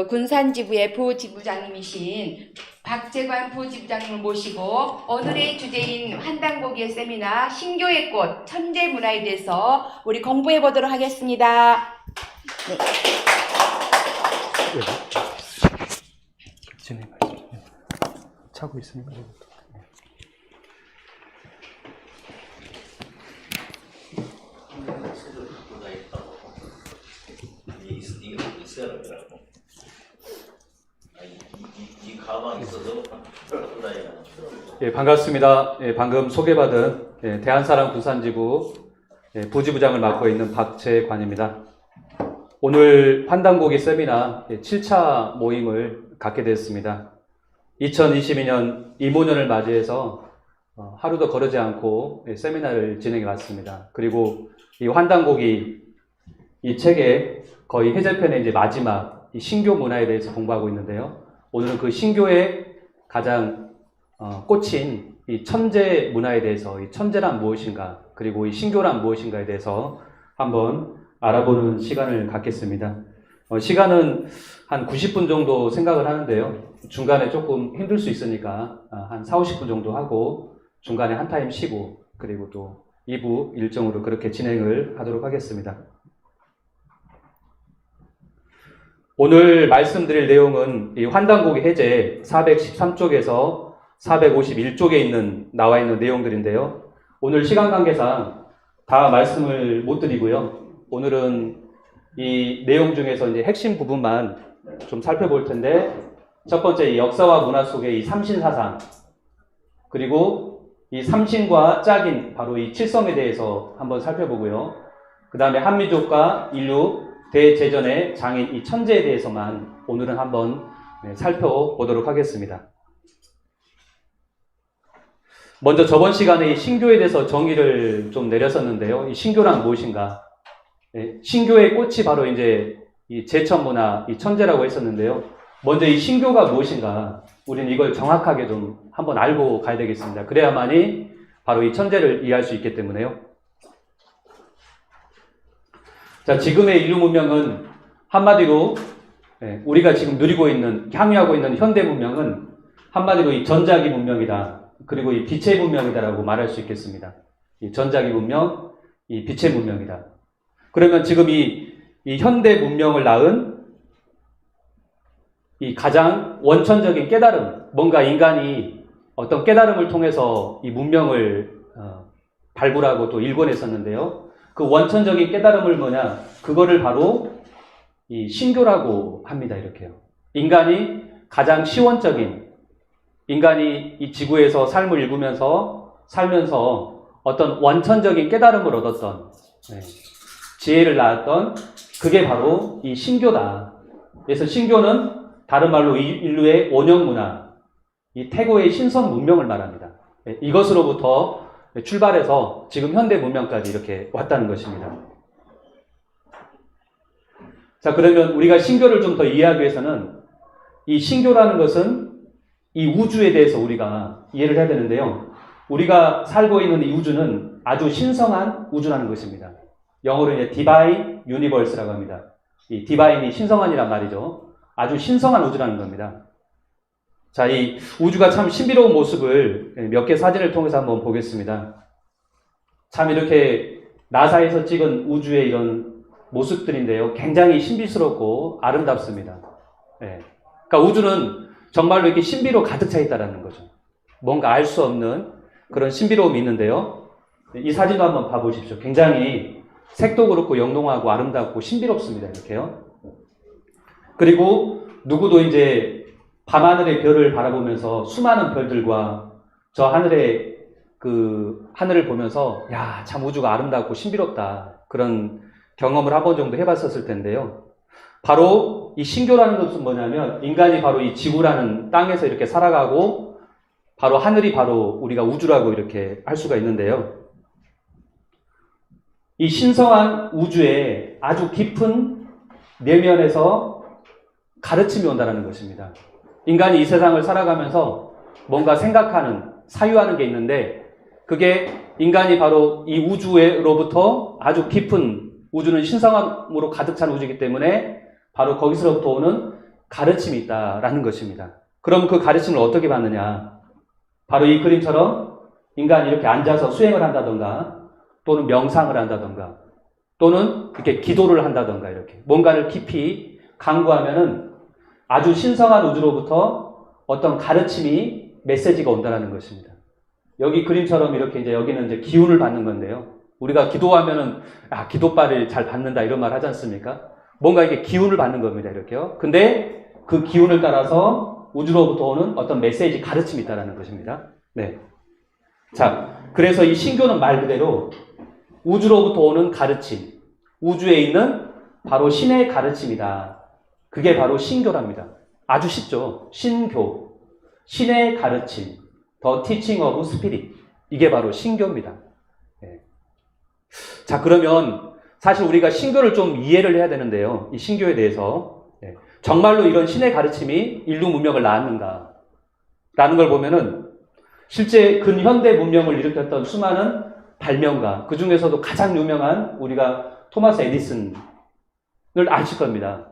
군산지부의 부지부장님이신 박재관 부지부장님을 모시고 오늘의 주제인 환단고기의 세미나 신교의 꽃 천재문화에 대해서 우리 공부해 보도록 하겠습니다. 네. 진행하시죠. 차고 있으니까. 이 가방이 있어서 예, 반갑습니다. 예, 방금 소개받은 대한사랑 군산지부 부지부장을 맡고 있는 박재관입니다. 오늘 환단고기 세미나 7차 모임을 갖게 됐습니다. 2022년 이모년을 맞이해서 하루도 거르지 않고 세미나를 진행해 왔습니다. 그리고 이 환단고기 이 책의 거의 해제편의 이제 마지막 이 신교 문화에 대해서 공부하고 있는데요. 오늘은 그 신교의 가장 꽂힌 이 천재 문화에 대해서 이 천재란 무엇인가, 그리고 이 신교란 무엇인가에 대해서 한번 알아보는 시간을 갖겠습니다. 시간은 한 90분 정도 생각을 하는데요. 중간에 조금 힘들 수 있으니까 한 40, 50분 정도 하고 중간에 한 타임 쉬고 그리고 또 2부 일정으로 그렇게 진행을 하도록 하겠습니다. 오늘 말씀드릴 내용은 이 환단고기 해제 413쪽에서 451쪽에 나와 있는 내용들인데요. 오늘 시간 관계상 다 말씀을 못 드리고요. 오늘은 이 내용 중에서 이제 핵심 부분만 좀 살펴볼 텐데, 첫 번째 이 역사와 문화 속의 이 삼신사상, 그리고 이 삼신과 짝인 바로 이 칠성에 대해서 한번 살펴보고요. 그 다음에 한민족과 인류 대제전의 장인 이 천재에 대해서만 오늘은 한번 살펴보도록 하겠습니다. 먼저 저번 시간에 이 신교에 대해서 정의를 좀 내렸었는데요. 이 신교란 무엇인가? 신교의 꽃이 바로 이제 이 제천문화, 이 천재라고 했었는데요. 먼저 이 신교가 무엇인가? 우리는 이걸 정확하게 좀 한번 알고 가야 되겠습니다. 그래야만이 바로 이 천재를 이해할 수 있기 때문에요. 자, 지금의 인류 문명은 한마디로 우리가 지금 누리고 있는, 향유하고 있는 현대 문명은 한마디로 이 전자기 문명이다. 그리고 이 빛의 문명이다라고 말할 수 있겠습니다. 이 전자기 문명, 이 빛의 문명이다. 그러면 지금 이 현대 문명을 낳은 이 가장 원천적인 깨달음, 뭔가 인간이 어떤 깨달음을 통해서 이 문명을 발굴하고 또 일궈냈었는데요. 그 원천적인 깨달음을 뭐냐? 그거를 바로 이 신교라고 합니다. 이렇게요. 인간이 가장 시원적인, 인간이 이 지구에서 삶을 살면서 어떤 원천적인 깨달음을 얻었던, 지혜를 낳았던 그게 바로 이 신교다. 그래서 신교는 다른 말로 인류의 원형문화, 이 태고의 신선 문명을 말합니다. 이것으로부터 출발해서 지금 현대 문명까지 이렇게 왔다는 것입니다. 자, 그러면 우리가 신교를 좀 더 이해하기 위해서는 이 신교라는 것은 이 우주에 대해서 우리가 이해를 해야 되는데요. 우리가 살고 있는 이 우주는 아주 신성한 우주라는 것입니다. 영어로 이제 Divine Universe라고 합니다. 이 Divine이 신성한이란 말이죠. 아주 신성한 우주라는 겁니다. 자, 이 우주가 참 신비로운 모습을 몇 개 사진을 통해서 한번 보겠습니다. 참 이렇게 나사에서 찍은 우주의 이런 모습들인데요. 굉장히 신비스럽고 아름답습니다. 그러니까 우주는 정말로 이렇게 신비로 가득 차 있다는 거죠. 뭔가 알 수 없는 그런 신비로움이 있는데요. 이 사진도 한번 봐보십시오. 굉장히 색도 그렇고 영롱하고 아름답고 신비롭습니다. 이렇게요. 그리고 누구도 이제 밤하늘의 별을 바라보면서 수많은 별들과 저 하늘의 그 하늘을 보면서 야, 참 우주가 아름답고 신비롭다. 그런 경험을 한 번 정도 해봤었을 텐데요. 바로 이 신교라는 것은 뭐냐면 인간이 바로 이 지구라는 땅에서 이렇게 살아가고 바로 하늘이 바로 우리가 우주라고 이렇게 할 수가 있는데요. 이 신성한 우주에 아주 깊은 내면에서 가르침이 온다는 것입니다. 인간이 이 세상을 살아가면서 뭔가 생각하는, 사유하는 게 있는데 그게 인간이 바로 이 우주로부터 아주 깊은, 우주는 신성함으로 가득 찬 우주이기 때문에 바로 거기서부터 오는 가르침이 있다라는 것입니다. 그럼 그 가르침을 어떻게 받느냐? 바로 이 그림처럼 인간이 이렇게 앉아서 수행을 한다던가 또는 명상을 한다던가 또는 이렇게 기도를 한다던가 이렇게 뭔가를 깊이 강구하면은 아주 신성한 우주로부터 어떤 가르침이 메시지가 온다라는 것입니다. 여기 그림처럼 이렇게 이제 여기는 이제 기운을 받는 건데요. 우리가 기도하면은 기도빨을 잘 받는다 이런 말 하지 않습니까? 뭔가 이게 기운을 받는 겁니다. 이렇게요. 근데 그 기운을 따라서 우주로부터 오는 어떤 메시지 가르침이 있다라는 것입니다. 네. 자, 그래서 이 신교는 말 그대로 우주로부터 오는 가르침, 우주에 있는 바로 신의 가르침이다. 그게 바로 신교랍니다. 아주 쉽죠. 신교, 신의 가르침, The Teaching of Spirit. 이게 바로 신교입니다. 네. 자, 그러면 사실 우리가 신교를 좀 이해를 해야 되는데요. 이 신교에 대해서 네. 정말로 이런 신의 가르침이 인류 문명을 낳았는가? 라는 걸 보면은 실제 근현대 문명을 일으켰던 수많은 발명가, 그 중에서도 가장 유명한 우리가 토마스 에디슨을 아실 겁니다.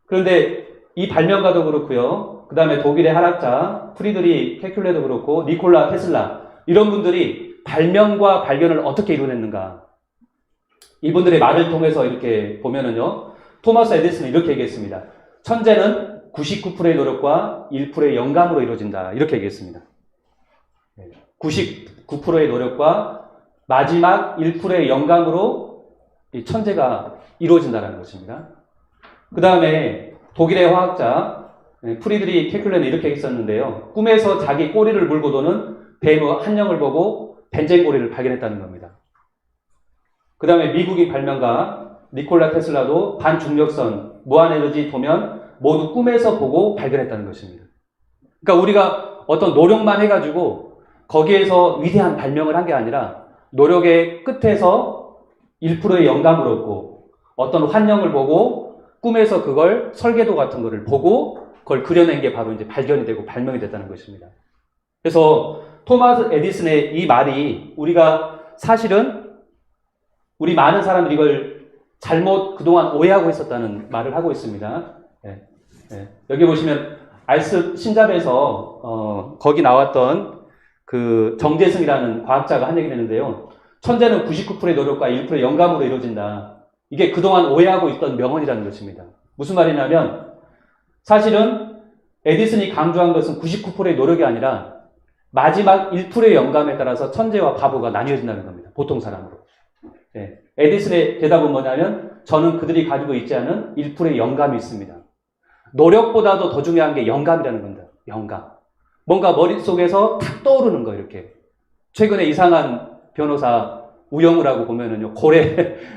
그런데 이 발명가도 그렇고요. 그 다음에 독일의 화학자 프리드리 케큘레도 그렇고 니콜라 테슬라 이런 분들이 발명과 발견을 어떻게 이뤄냈는가? 이분들의 말을 통해서 이렇게 보면은요. 토마스 에디슨은 이렇게 얘기했습니다. 천재는 99%의 노력과 1%의 영감으로 이루어진다. 이렇게 얘기했습니다. 99%의 노력과 마지막 1%의 영감으로 이 천재가 이루어진다는 것입니다. 그 다음에 독일의 화학자 프리드리 케큘레는 이렇게 했었는데요. 꿈에서 자기 꼬리를 물고 도는 뱀 한 영을 보고 벤젠 꼬리를 발견했다는 겁니다. 그 다음에 미국인 발명가 니콜라 테슬라도 반중력선, 무한에너지 도면 모두 꿈에서 보고 발견했다는 것입니다. 그러니까 우리가 어떤 노력만 해가지고 거기에서 위대한 발명을 한 게 아니라 노력의 끝에서 1%의 영감을 얻고 어떤 환영을 보고 꿈에서 그걸 설계도 같은 거를 보고 그걸 그려낸 게 바로 이제 발견이 되고 발명이 됐다는 것입니다. 그래서 토마스 에디슨의 이 말이 우리가 사실은 우리 많은 사람들이 이걸 잘못 그동안 오해하고 있었다는 말을 하고 있습니다. 네. 네. 여기 보시면 알스 신잡에서 거기 나왔던 그 정재승이라는 과학자가 한 얘기를 했는데요. 천재는 99%의 노력과 1%의 영감으로 이루어진다. 이게 그동안 오해하고 있던 명언이라는 것입니다. 무슨 말이냐면 사실은 에디슨이 강조한 것은 99%의 노력이 아니라 마지막 1%의 영감에 따라서 천재와 바보가 나뉘어진다는 겁니다. 보통 사람으로. 네. 에디슨의 대답은 뭐냐면 저는 그들이 가지고 있지 않은 1%의 영감이 있습니다. 노력보다도 더 중요한 게 영감이라는 겁니다. 영감. 뭔가 머릿속에서 탁 떠오르는 거 이렇게. 최근에 이상한 변호사 우영우라고 보면은요.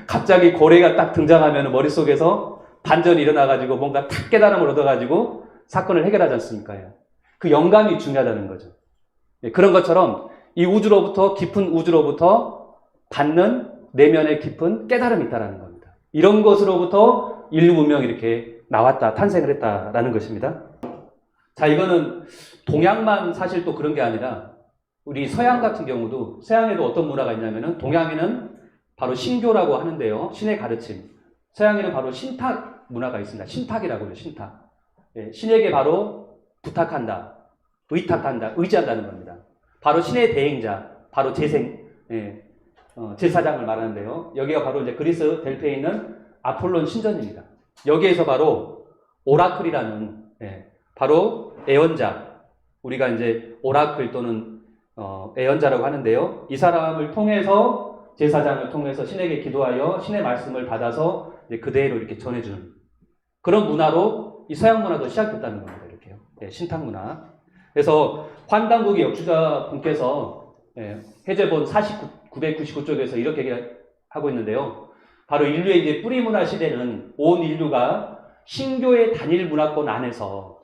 갑자기 고래가 딱 등장하면 머릿속에서 반전이 일어나가지고 뭔가 탁 깨달음을 얻어가지고 사건을 해결하지 않습니까? 그 영감이 중요하다는 거죠. 그런 것처럼 이 우주로부터 깊은 우주로부터 받는 내면의 깊은 깨달음이 있다는 겁니다. 이런 것으로부터 인류 문명이 이렇게 나왔다, 탄생을 했다라는 것입니다. 자, 이거는 동양만 사실 또 그런 게 아니라 우리 서양 같은 경우도 서양에도 어떤 문화가 있냐면은 동양에는 바로 신교라고 하는데요. 신의 가르침. 서양에는 바로 신탁 문화가 있습니다. 신탁이라고 해요. 신탁. 예, 신에게 바로 부탁한다, 의탁한다, 의지한다는 겁니다. 바로 신의 대행자, 바로 제사장을 말하는데요. 여기가 바로 이제 그리스 델피에 있는 아폴론 신전입니다. 여기에서 바로 오라클이라는 바로 애언자, 우리가 이제 오라클 또는 애언자라고 하는데요. 이 사람을 통해서 제사장을 통해서 신에게 기도하여 신의 말씀을 받아서 이제 그대로 이렇게 전해주는 그런 문화로 이 서양 문화도 시작됐다는 겁니다. 이렇게요. 신탁 문화. 그래서 환단국의 역주자 분께서 해제본 999쪽에서 이렇게 얘기하고 있는데요. 바로 인류의 이제 뿌리 문화 시대는 온 인류가 신교의 단일 문화권 안에서,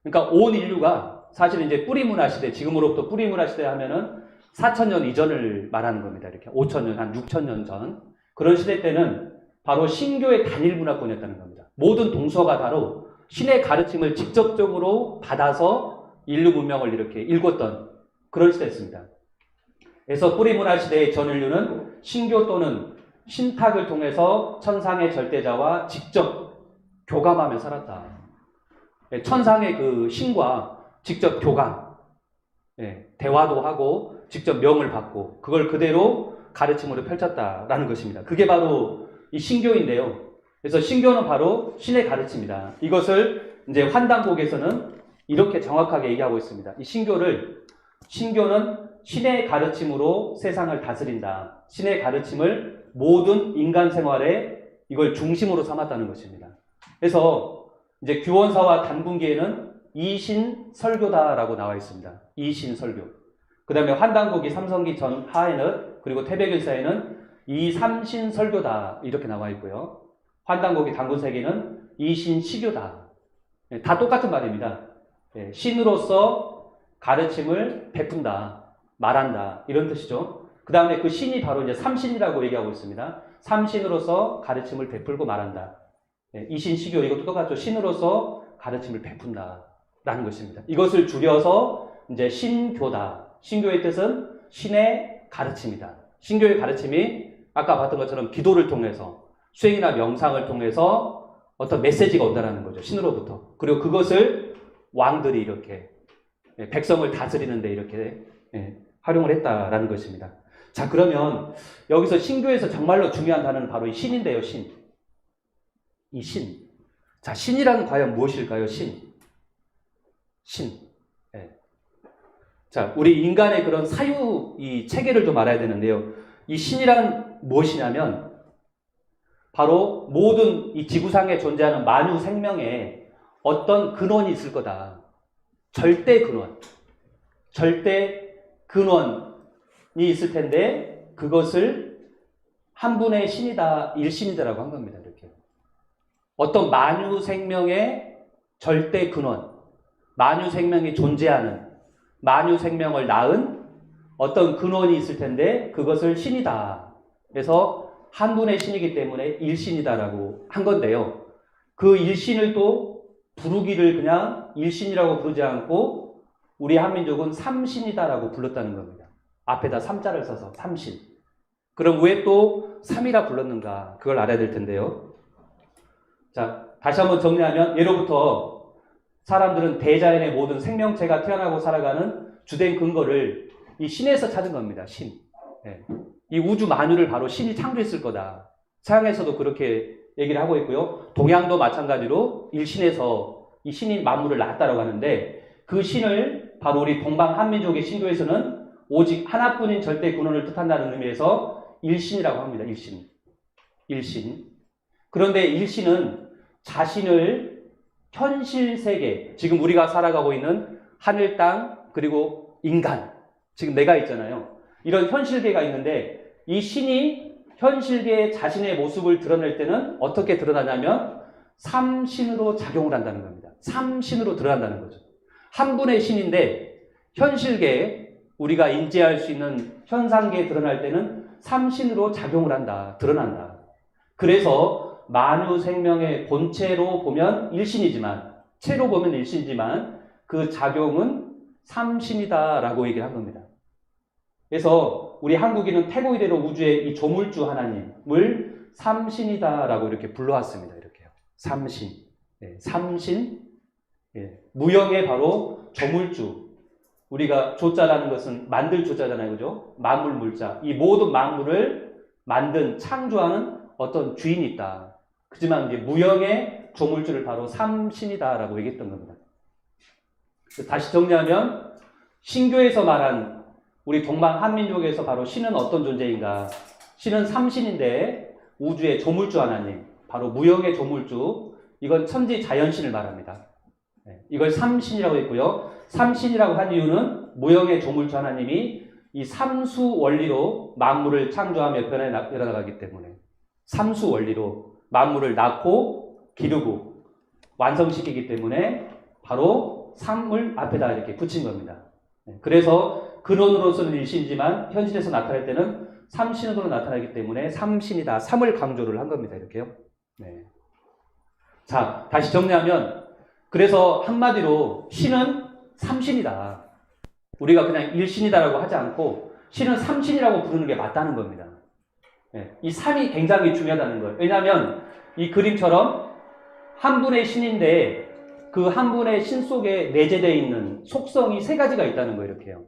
그러니까 온 인류가 사실 이제 뿌리 문화 시대, 지금으로부터 뿌리 문화 시대 하면은 4,000년 이전을 말하는 겁니다. 이렇게 5,000년, 한 6,000년 전. 그런 시대 때는 바로 신교의 단일 문화권이었다는 겁니다. 모든 동서가 바로 신의 가르침을 직접적으로 받아서 인류 문명을 이렇게 읽었던 그런 시대였습니다. 그래서 뿌리 문화 시대의 전 인류는 신교 또는 신탁을 통해서 천상의 절대자와 직접 교감하며 살았다. 예, 천상의 그 신과 직접 교감, 예, 대화도 하고 직접 명을 받고 그걸 그대로 가르침으로 펼쳤다라는 것입니다. 그게 바로 이 신교인데요. 그래서 신교는 바로 신의 가르침이다. 이것을 이제 환단곡에서는 이렇게 정확하게 얘기하고 있습니다. 이 신교는 신의 가르침으로 세상을 다스린다. 신의 가르침을 모든 인간 생활에 이걸 중심으로 삼았다는 것입니다. 그래서 이제 규원사와 단군기에는 이신설교다라고 나와 있습니다. 이신설교. 그 다음에 환단곡이 삼성기 전 하에는 그리고 태백일사에는 이삼신설교다 이렇게 나와 있고요. 환단곡이 단군세기는 이신시교다. 다 똑같은 말입니다. 신으로서 가르침을 베푼다, 말한다 이런 뜻이죠. 그 다음에 그 신이 바로 이제 삼신이라고 얘기하고 있습니다. 삼신으로서 가르침을 베풀고 말한다. 이신시교 이것도 똑같죠. 신으로서 가르침을 베푼다라는 것입니다. 이것을 줄여서 이제 신교다. 신교의 뜻은 신의 가르침이다. 신교의 가르침이 아까 봤던 것처럼 기도를 통해서 수행이나 명상을 통해서 어떤 메시지가 온다는 거죠. 신으로부터. 그리고 그것을 왕들이 이렇게 백성을 다스리는데 이렇게 활용을 했다라는 것입니다. 자, 그러면 여기서 신교에서 정말로 중요한 단어는 바로 이 신인데요. 신. 이 신. 자, 신이란 과연 무엇일까요? 신. 자, 우리 인간의 그런 사유 이 체계를 좀 알아야 되는데요. 이 신이란 무엇이냐면 바로 모든 이 지구상에 존재하는 만유 생명에 어떤 근원이 있을 거다. 절대 근원. 절대 근원이 있을 텐데 그것을 한 분의 신이다, 일신이다라고 한 겁니다. 이렇게. 어떤 만유 생명의 절대 근원, 만유 생명이 존재하는, 만유 생명을 낳은 어떤 근원이 있을 텐데 그것을 신이다. 그래서 한 분의 신이기 때문에 일신이다라고 한 건데요. 그 일신을 또 부르기를 그냥 일신이라고 부르지 않고 우리 한민족은 삼신이다라고 불렀다는 겁니다. 앞에다 삼자를 써서 삼신. 그럼 왜 또 삼이라 불렀는가? 그걸 알아야 될 텐데요. 자, 다시 한번 정리하면 예로부터 사람들은 대자연의 모든 생명체가 태어나고 살아가는 주된 근거를 이 신에서 찾은 겁니다. 신. 이 우주 만유를 바로 신이 창조했을 거다. 서양에서도 그렇게 얘기를 하고 있고요. 동양도 마찬가지로 일신에서 이 신이 만물을 낳았다라고 하는데 그 신을 바로 우리 동방 한민족의 신교에서는 오직 하나뿐인 절대 근원을 뜻한다는 의미에서 일신이라고 합니다. 일신. 그런데 일신은 자신을 현실 세계, 지금 우리가 살아가고 있는 하늘, 땅, 그리고 인간, 지금 내가 있잖아요. 이런 현실계가 있는데 이 신이 현실계에 자신의 모습을 드러낼 때는 어떻게 드러나냐면 삼신으로 작용을 한다는 겁니다. 삼신으로 드러난다는 거죠. 한 분의 신인데 현실계에 우리가 인지할 수 있는 현상계에 드러날 때는 삼신으로 작용을 한다. 드러난다. 그래서 만유 생명의 본체로 보면 일신이지만 체로 보면 일신이지만 그 작용은 삼신이다라고 얘기를 한 겁니다. 그래서 우리 한국인은 태고이대로 우주의 이 조물주 하나님을 삼신이다라고 이렇게 불러왔습니다. 이렇게요. 삼신. 삼신. 무형의 바로 조물주. 우리가 조자라는 것은 만들 조자잖아요. 그죠? 만물 물자. 이 모든 만물을 만든 창조하는 어떤 주인이 있다. 그지만 이제 무형의 조물주를 바로 삼신이다라고 얘기했던 겁니다. 다시 정리하면 신교에서 말한 우리 동방 한민족에서 바로 신은 어떤 존재인가? 신은 삼신인데 우주의 조물주 하나님, 바로 무형의 조물주, 이건 천지 자연신을 말합니다. 이걸 삼신이라고 했고요. 삼신이라고 한 이유는 무형의 조물주 하나님이 이 삼수 원리로 만물을 창조하며 변해나가기 때문에 삼수 원리로 만물을 낳고 기르고 완성시키기 때문에 바로 삼을 앞에다 이렇게 붙인 겁니다. 그래서 근원으로서는 일신이지만 현실에서 나타날 때는 삼신으로 나타나기 때문에 삼신이다. 삼을 강조를 한 겁니다. 이렇게요. 자, 다시 정리하면 그래서 한마디로 신은 삼신이다. 우리가 그냥 일신이다라고 하지 않고 신은 삼신이라고 부르는 게 맞다는 겁니다. 이 삼이 굉장히 중요하다는 거예요. 왜냐하면 이 그림처럼 한 분의 신인데 그 한 분의 신 속에 내재되어 있는 속성이 세 가지가 있다는 거예요. 이렇게요.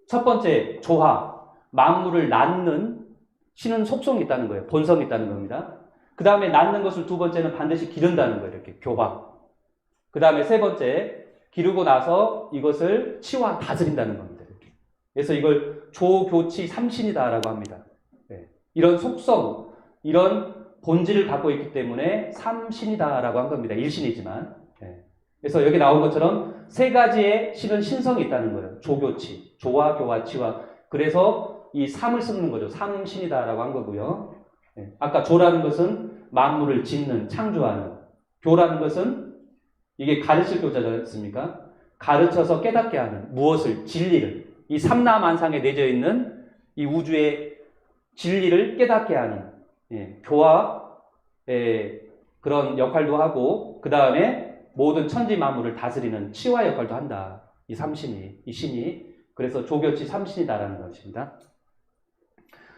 첫 번째, 조화. 만물을 낳는 신은 속성이 있다는 거예요. 본성이 있다는 겁니다. 그 다음에 낳는 것을 두 번째는 반드시 기른다는 거예요. 이렇게 교화. 그 다음에 세 번째, 기르고 나서 이것을 치와 다스린다는 겁니다. 이렇게. 그래서 이걸 조교치 삼신이다라고 합니다. 네. 이런 속성, 이런 본질을 갖고 있기 때문에 삼신이다라고 한 겁니다. 일신이지만. 네. 그래서 여기 나온 것처럼 세 가지의 신은 신성이 있다는 거예요. 조교치, 조와, 교와, 치와. 그래서 이 삼을 쓰는 거죠. 삼신이다라고 한 거고요. 네. 아까 조라는 것은 만물을 짓는, 창조하는. 교라는 것은 이게 가르칠 교자지 않습니까? 가르쳐서 깨닫게 하는, 무엇을? 진리를. 이 삼라만상에 내져 있는 이 우주의 진리를 깨닫게 하는, 예, 교화의 그런 역할도 하고, 그 다음에 모든 천지 만물을 다스리는 치화 역할도 한다. 이 삼신이, 이 신이. 그래서 조교치 삼신이다라는 것입니다.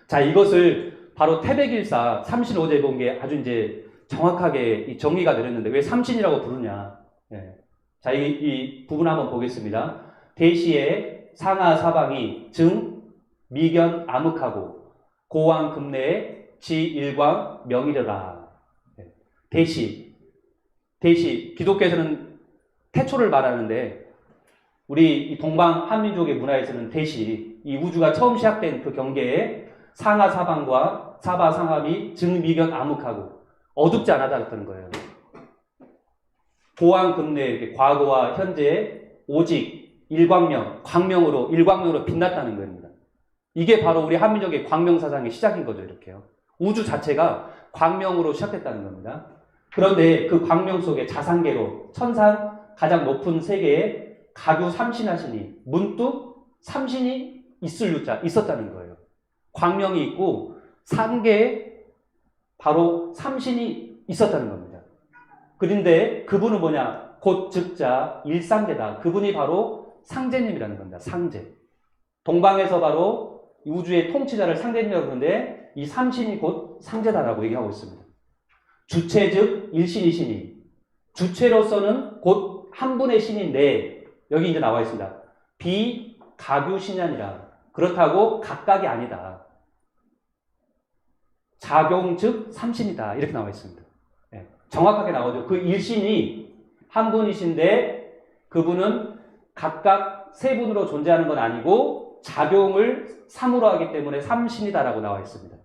자, 이것을 바로 태백일사 삼신오제 본 게 아주 이제 정확하게 정리가 내렸는데 왜 삼신이라고 부르냐? 예. 자, 이 부분 한번 보겠습니다. 대시에 상하 사방이 증, 미견, 암흑하고 고왕 금내에 지일광 명이려라. 예. 대시, 기독교에서는 태초를 말하는데 우리 이 동방 한민족의 문화에서는 대시, 이 우주가 처음 시작된 그 경계에 상하 사방과 사바 상합이 증, 미견, 암흑하고 어둡지 않았다는 거예요. 고왕 금내 과거와 현재 오직 일광명으로 빛났다는 겁니다. 이게 바로 우리 한민족의 광명사상의 시작인 거죠. 이렇게요. 우주 자체가 광명으로 시작됐다는 겁니다. 그런데 그 광명 속에 자상계로 천상 가장 높은 세계에 가규 삼신하시니 문득 삼신이 있었다는 거예요. 광명이 있고 상계에 바로 삼신이 있었다는 겁니다. 그런데 그분은 뭐냐? 곧 즉자 일상제다. 그분이 바로 상제님이라는 겁니다. 상제. 동방에서 바로 우주의 통치자를 상제님이라고 하는데 이 삼신이 곧 상제다라고 얘기하고 있습니다. 주체 즉 일신이시니 주체로서는 곧 한 분의 신인데 여기 이제 나와 있습니다. 비가규신이 아니라 그렇다고 각각이 아니다. 작용 즉 삼신이다. 이렇게 나와 있습니다. 네, 정확하게 나오죠. 그 일신이 한 분이신데 그분은 각각 세 분으로 존재하는 건 아니고 작용을 삼으로 하기 때문에 삼신이다라고 나와 있습니다.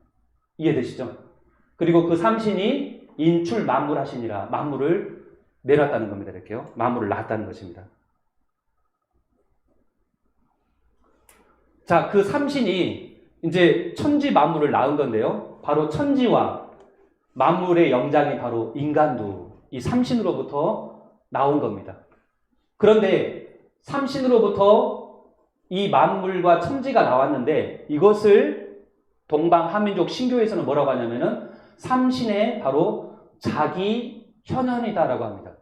이해되시죠? 그리고 그 삼신이 인출 만물하시니라. 만물을 내놨다는 겁니다. 이렇게요. 만물을 낳았다는 것입니다. 자, 그 삼신이 이제 천지 만물을 낳은 건데요. 바로 천지와 만물의 영장이 바로 인간도 이 삼신으로부터 나온 겁니다. 그런데 삼신으로부터 이 만물과 천지가 나왔는데 이것을 동방 한민족 신교에서는 뭐라고 하냐면은 삼신의 바로 자기 현현이다라고 합니다.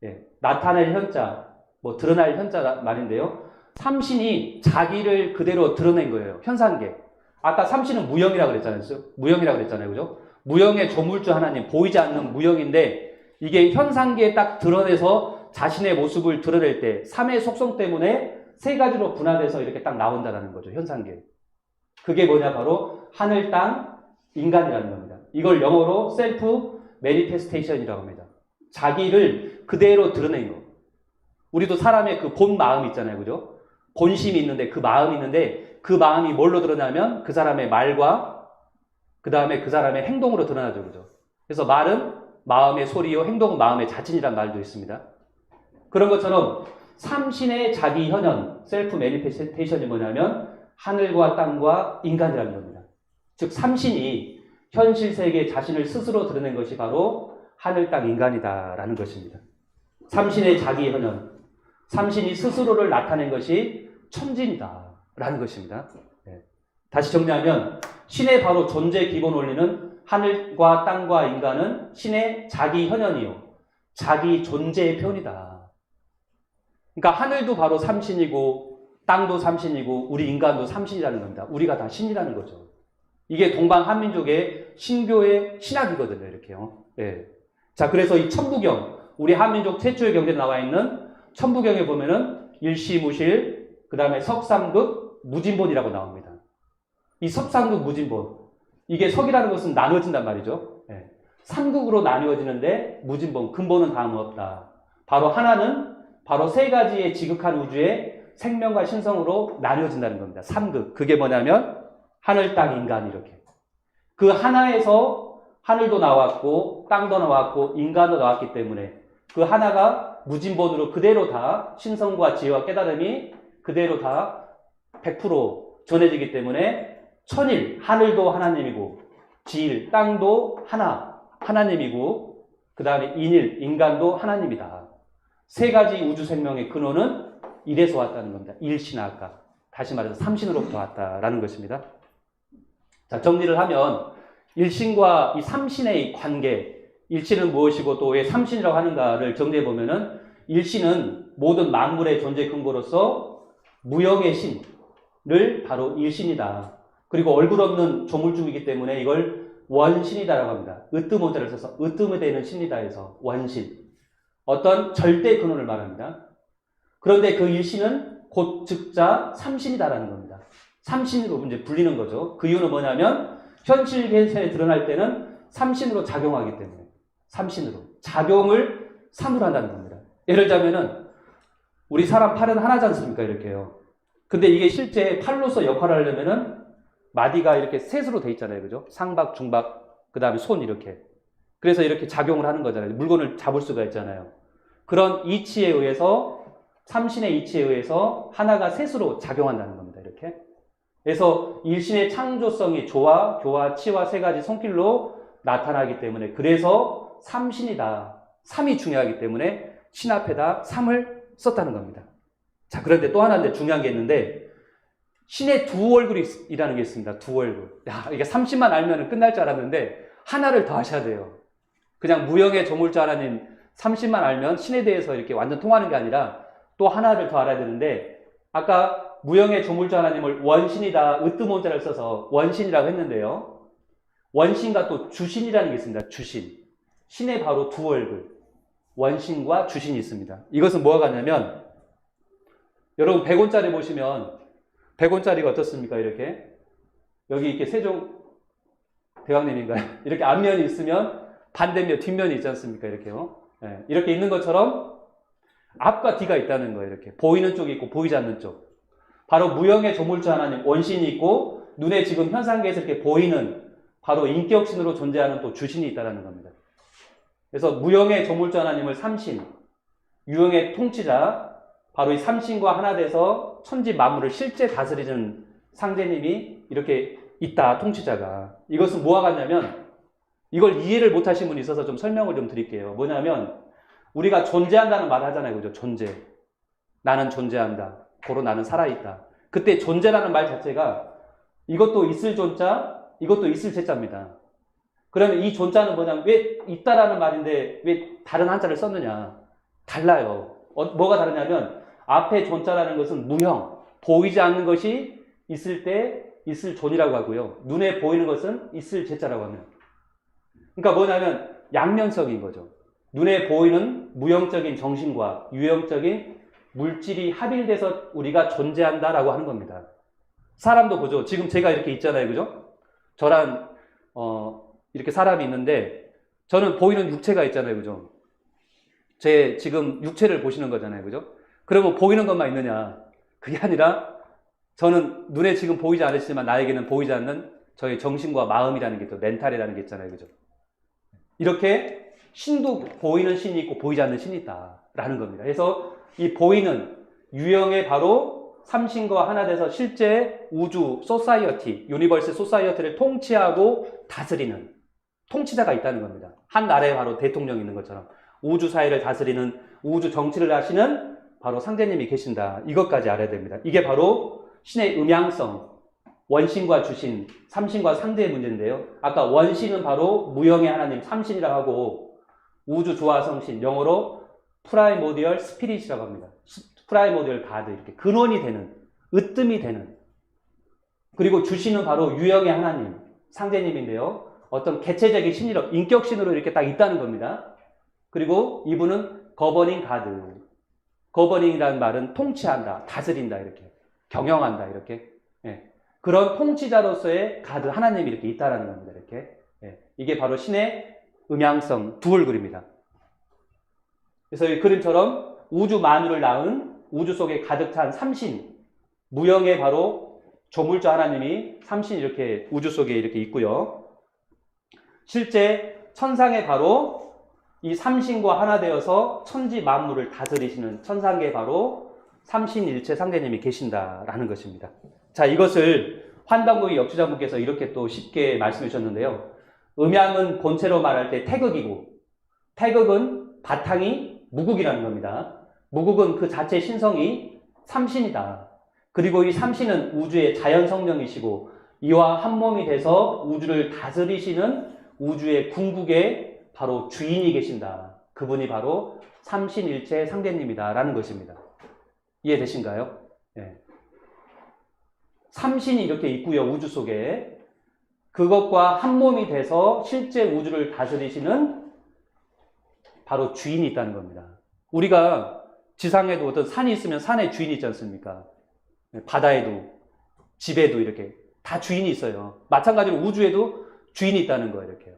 예, 나타낼 현자, 뭐 드러날 현자 말인데요. 삼신이 자기를 그대로 드러낸 거예요. 현상계. 아까 삼신은 무형이라고 그랬잖아요. 그죠? 무형의 조물주 하나님, 보이지 않는 무형인데 이게 현상계에 딱 드러내서 자신의 모습을 드러낼 때 삼의 속성 때문에 세 가지로 분화돼서 이렇게 딱 나온다는 거죠. 현상계. 그게 뭐냐? 바로 하늘, 땅, 인간이라는 겁니다. 이걸 영어로 셀프 매니페스테이션이라고 합니다. 자기를 그대로 드러낸 거. 우리도 사람의 그 본 마음이 있잖아요. 그죠? 본심이 있는데 그 마음이 있는데 그 마음이 뭘로 드러나면 그 사람의 말과 그 다음에 그 사람의 행동으로 드러나죠. 그죠? 그래서 말은 마음의 소리요, 행동은 마음의 자진이란 말도 있습니다. 그런 것처럼 삼신의 자기 현현, 셀프 매니페스테이션이 뭐냐면 하늘과 땅과 인간이라는 겁니다. 즉 삼신이 현실 세계에 자신을 스스로 드러낸 것이 바로 하늘, 땅, 인간이다라는 것입니다. 삼신의 자기 현현, 삼신이 스스로를 나타낸 것이 천진이다라는 것입니다. 네. 다시 정리하면 신의 바로 존재 기본 원리는 하늘과 땅과 인간은 신의 자기 현현이요, 자기 존재의 표현이다. 그러니까 하늘도 바로 삼신이고 땅도 삼신이고 우리 인간도 삼신이라는 겁니다. 우리가 다 신이라는 거죠. 이게 동방 한민족의 신교의 신학이거든요. 이렇게요. 네. 자, 그래서 이 천부경, 우리 한민족 최초의 경전에 나와 있는 천부경에 보면은 일시무실, 그 다음에 석삼극, 무진본이라고 나옵니다. 이 석삼극, 무진본. 이게 석이라는 것은 나누어진단 말이죠. 예. 삼극으로 나누어지는데 무진본, 근본은 다음 없다. 바로 하나는 바로 세 가지의 지극한 우주의 생명과 신성으로 나누어진다는 겁니다. 삼극. 그게 뭐냐면 하늘, 땅, 인간 이렇게. 그 하나에서 하늘도 나왔고 땅도 나왔고 인간도 나왔기 때문에 그 하나가 무진본으로 그대로 다 신성과 지혜와 깨달음이 그대로 다 100% 전해지기 때문에 천일, 하늘도 하나님이고 지일, 땅도 하나님이고 그 다음에 인일, 인간도 하나님이다. 세 가지 우주 생명의 근원은 일에서 왔다는 겁니다. 일신아까. 다시 말해서 삼신으로부터 왔다라는 것입니다. 자, 정리를 하면 일신과 이 삼신의 관계, 일신은 무엇이고 또 왜 삼신이라고 하는가를 정리해 보면은 일신은 모든 만물의 존재 근거로서 무형의 신을 바로 일신이다. 그리고 얼굴 없는 조물주이기 때문에 이걸 원신이다라고 합니다. 으뜸오자를 써서 으뜸에 되는 신이다 해서 원신. 어떤 절대 근원을 말합니다. 그런데 그 일신은 곧 즉자 삼신이다라는 겁니다. 삼신으로 이제 불리는 거죠. 그 이유는 뭐냐면 현실 현세에 드러날 때는 삼신으로 작용하기 때문에 삼신으로 작용을 삼으로 한다는 겁니다. 예를 들자면은 우리 사람 팔은 하나지 않습니까? 이렇게요. 근데 이게 실제 팔로서 역할을 하려면은 마디가 이렇게 셋으로 돼 있잖아요. 그죠? 상박, 중박, 그 다음에 손 이렇게. 그래서 이렇게 작용을 하는 거잖아요. 물건을 잡을 수가 있잖아요. 그런 이치에 의해서 삼신의 이치에 의해서 하나가 셋으로 작용한다는 겁니다. 이렇게. 그래서 일신의 창조성이 조화, 교화, 치화 세 가지 손길로 나타나기 때문에 그래서 삼신이다. 삼이 중요하기 때문에 신 앞에다 삼을 썼다는 겁니다. 자, 그런데 또 하나 중요한 게 있는데 신의 두 얼굴이라는 게 있습니다. 두 얼굴. 야, 이게 삼신만 알면 끝날 줄 알았는데 하나를 더 하셔야 돼요. 그냥 무형의 조물주 하나님 삼신만 알면 신에 대해서 이렇게 완전 통하는 게 아니라 또 하나를 더 알아야 되는데 아까 무형의 조물주 하나님을 원신이다, 으뜸원자를 써서 원신이라고 했는데요. 원신과 또 주신이라는 게 있습니다. 주신. 신의 바로 두 얼굴. 원신과 주신이 있습니다. 이것은 뭐가 같냐면 여러분 100원짜리 보시면 100원짜리가 어떻습니까? 이렇게 여기 이렇게 세종 대왕님인가요? 이렇게 앞면이 있으면 반대면, 뒷면이 있지 않습니까? 이렇게요. 네, 이렇게 있는 것처럼 앞과 뒤가 있다는 거예요. 이렇게 보이는 쪽이 있고 보이지 않는 쪽. 바로 무형의 조물주 하나님 원신이 있고 눈에 지금 현상계에서 이렇게 보이는 바로 인격신으로 존재하는 또 주신이 있다는 겁니다. 그래서 무형의 조물주 하나님을 삼신, 유형의 통치자, 바로 이 삼신과 하나 돼서 천지 만물을 실제 다스리는 상제님이 이렇게 있다, 통치자가. 이것은 뭐와 같냐면 이걸 이해를 못하신 분이 있어서 좀 설명을 좀 드릴게요. 뭐냐면 우리가 존재한다는 말 하잖아요. 그죠? 존재. 나는 존재한다. 고로 나는 살아있다. 그때 존재라는 말 자체가 이것도 있을 존자, 이것도 있을 제자입니다. 그러면 이 존자는 뭐냐면 왜 있다라는 말인데 왜 다른 한자를 썼느냐? 달라요. 뭐가 다르냐면 앞에 존자라는 것은 무형, 보이지 않는 것이 있을 때 있을 존이라고 하고요. 눈에 보이는 것은 있을 제자라고 합니다. 그러니까 뭐냐면 양면성인 거죠. 눈에 보이는 무형적인 정신과 유형적인 물질이 합일돼서 우리가 존재한다라고 하는 겁니다. 사람도 보죠. 지금 제가 이렇게 있잖아요. 그죠? 저랑 이렇게 사람이 있는데 저는 보이는 육체가 있잖아요. 그죠? 제 지금 육체를 보시는 거잖아요. 그죠? 그러면 보이는 것만 있느냐? 그게 아니라 저는 눈에 지금 보이지 않으시지만 나에게는 보이지 않는 저의 정신과 마음이라는 게 또 멘탈이라는 게 있잖아요. 그죠? 이렇게 신도 보이는 신이 있고 보이지 않는 신이 있다라는 겁니다. 그래서 이 보이는 유형의 바로 삼신과 하나 돼서 실제 우주 소사이어티, 유니버스 소사이어티를 통치하고 다스리는 통치자가 있다는 겁니다. 한 나라에 바로 대통령이 있는 것처럼 우주 사회를 다스리는 우주 정치를 하시는 바로 상제님이 계신다. 이것까지 알아야 됩니다. 이게 바로 신의 음양성, 원신과 주신, 삼신과 상제의 문제인데요. 아까 원신은 바로 무형의 하나님 삼신이라고 하고 우주 조화성신, 영어로 프라이모디얼 스피릿이라고 합니다. 프라이모디얼 가드, 이렇게 근원이 되는, 으뜸이 되는. 그리고 주신은 바로 유형의 하나님, 상제님인데요. 어떤 개체적인 신이로, 인격신으로 이렇게 딱 있다는 겁니다. 그리고 이분은 거버닝 가드. 거버닝이라는 말은 통치한다, 다스린다, 이렇게. 경영한다, 이렇게. 예. 그런 통치자로서의 가드 하나님이 이렇게 있다라는 겁니다. 이렇게. 예. 이게 바로 신의 음양성 두얼 그림입니다. 그래서 이 그림처럼 우주 만유를 낳은 우주 속에 가득 찬 삼신, 무형의 바로 조물주 하나님이 삼신 이렇게 우주 속에 이렇게 있고요. 실제 천상에 바로 이 삼신과 하나 되어서 천지 만물을 다스리시는 천상계에 바로 삼신일체 상대님이 계신다라는 것입니다. 자, 이것을 환단고의 역주자분께서 이렇게 또 쉽게 말씀해 주셨는데요. 음양은 본체로 말할 때 태극이고, 태극은 바탕이 무국이라는 겁니다. 무국은 그 자체 신성이 삼신이다. 그리고 이 삼신은 우주의 자연 성령이시고 이와 한 몸이 돼서 우주를 다스리시는 우주의 궁극의 바로 주인이 계신다. 그분이 바로 삼신일체 상대님이다라는 것입니다. 이해되신가요? 네. 삼신이 이렇게 있고요. 우주 속에. 그것과 한 몸이 돼서 실제 우주를 다스리시는 바로 주인이 있다는 겁니다. 우리가 지상에도 어떤 산이 있으면 산에 주인이 있지 않습니까? 바다에도 집에도 이렇게 다 주인이 있어요. 마찬가지로 우주에도 주인이 있다는 거예요. 이렇게.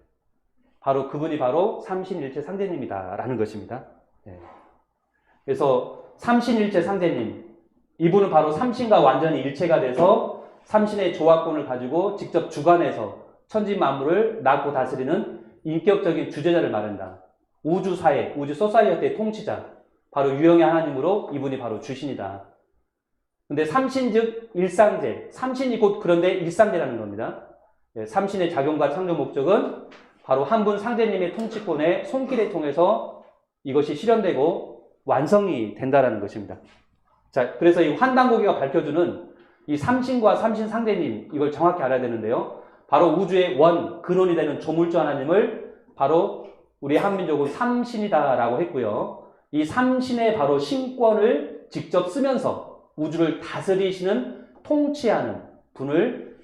바로 그분이 바로 삼신일체 상대님이다라는 것입니다. 네. 그래서 삼신일체 상대님, 이분은 바로 삼신과 완전히 일체가 돼서 삼신의 조합권을 가지고 직접 주관해서 천지 만물을 낳고 다스리는 인격적인 주재자를 말한다. 우주사회, 우주 소사이어티의 통치자, 바로 유형의 하나님으로 이분이 바로 주신이다. 근데 삼신 즉 일상제, 삼신이 곧 그런데 일상제라는 겁니다. 네, 삼신의 작용과 창조 목적은 바로 한 분 상제님의 통치권의 손길에 통해서 이것이 실현되고 완성이 된다는 것입니다. 자, 그래서 이 환단고기가 밝혀주는 이 삼신과 삼신 상대님, 이걸 정확히 알아야 되는데요. 바로 우주의 원, 근원이 되는 조물주 하나님을 바로 우리 한민족은 삼신이다라고 했고요. 이 삼신의 바로 신권을 직접 쓰면서 우주를 다스리시는, 통치하는 분을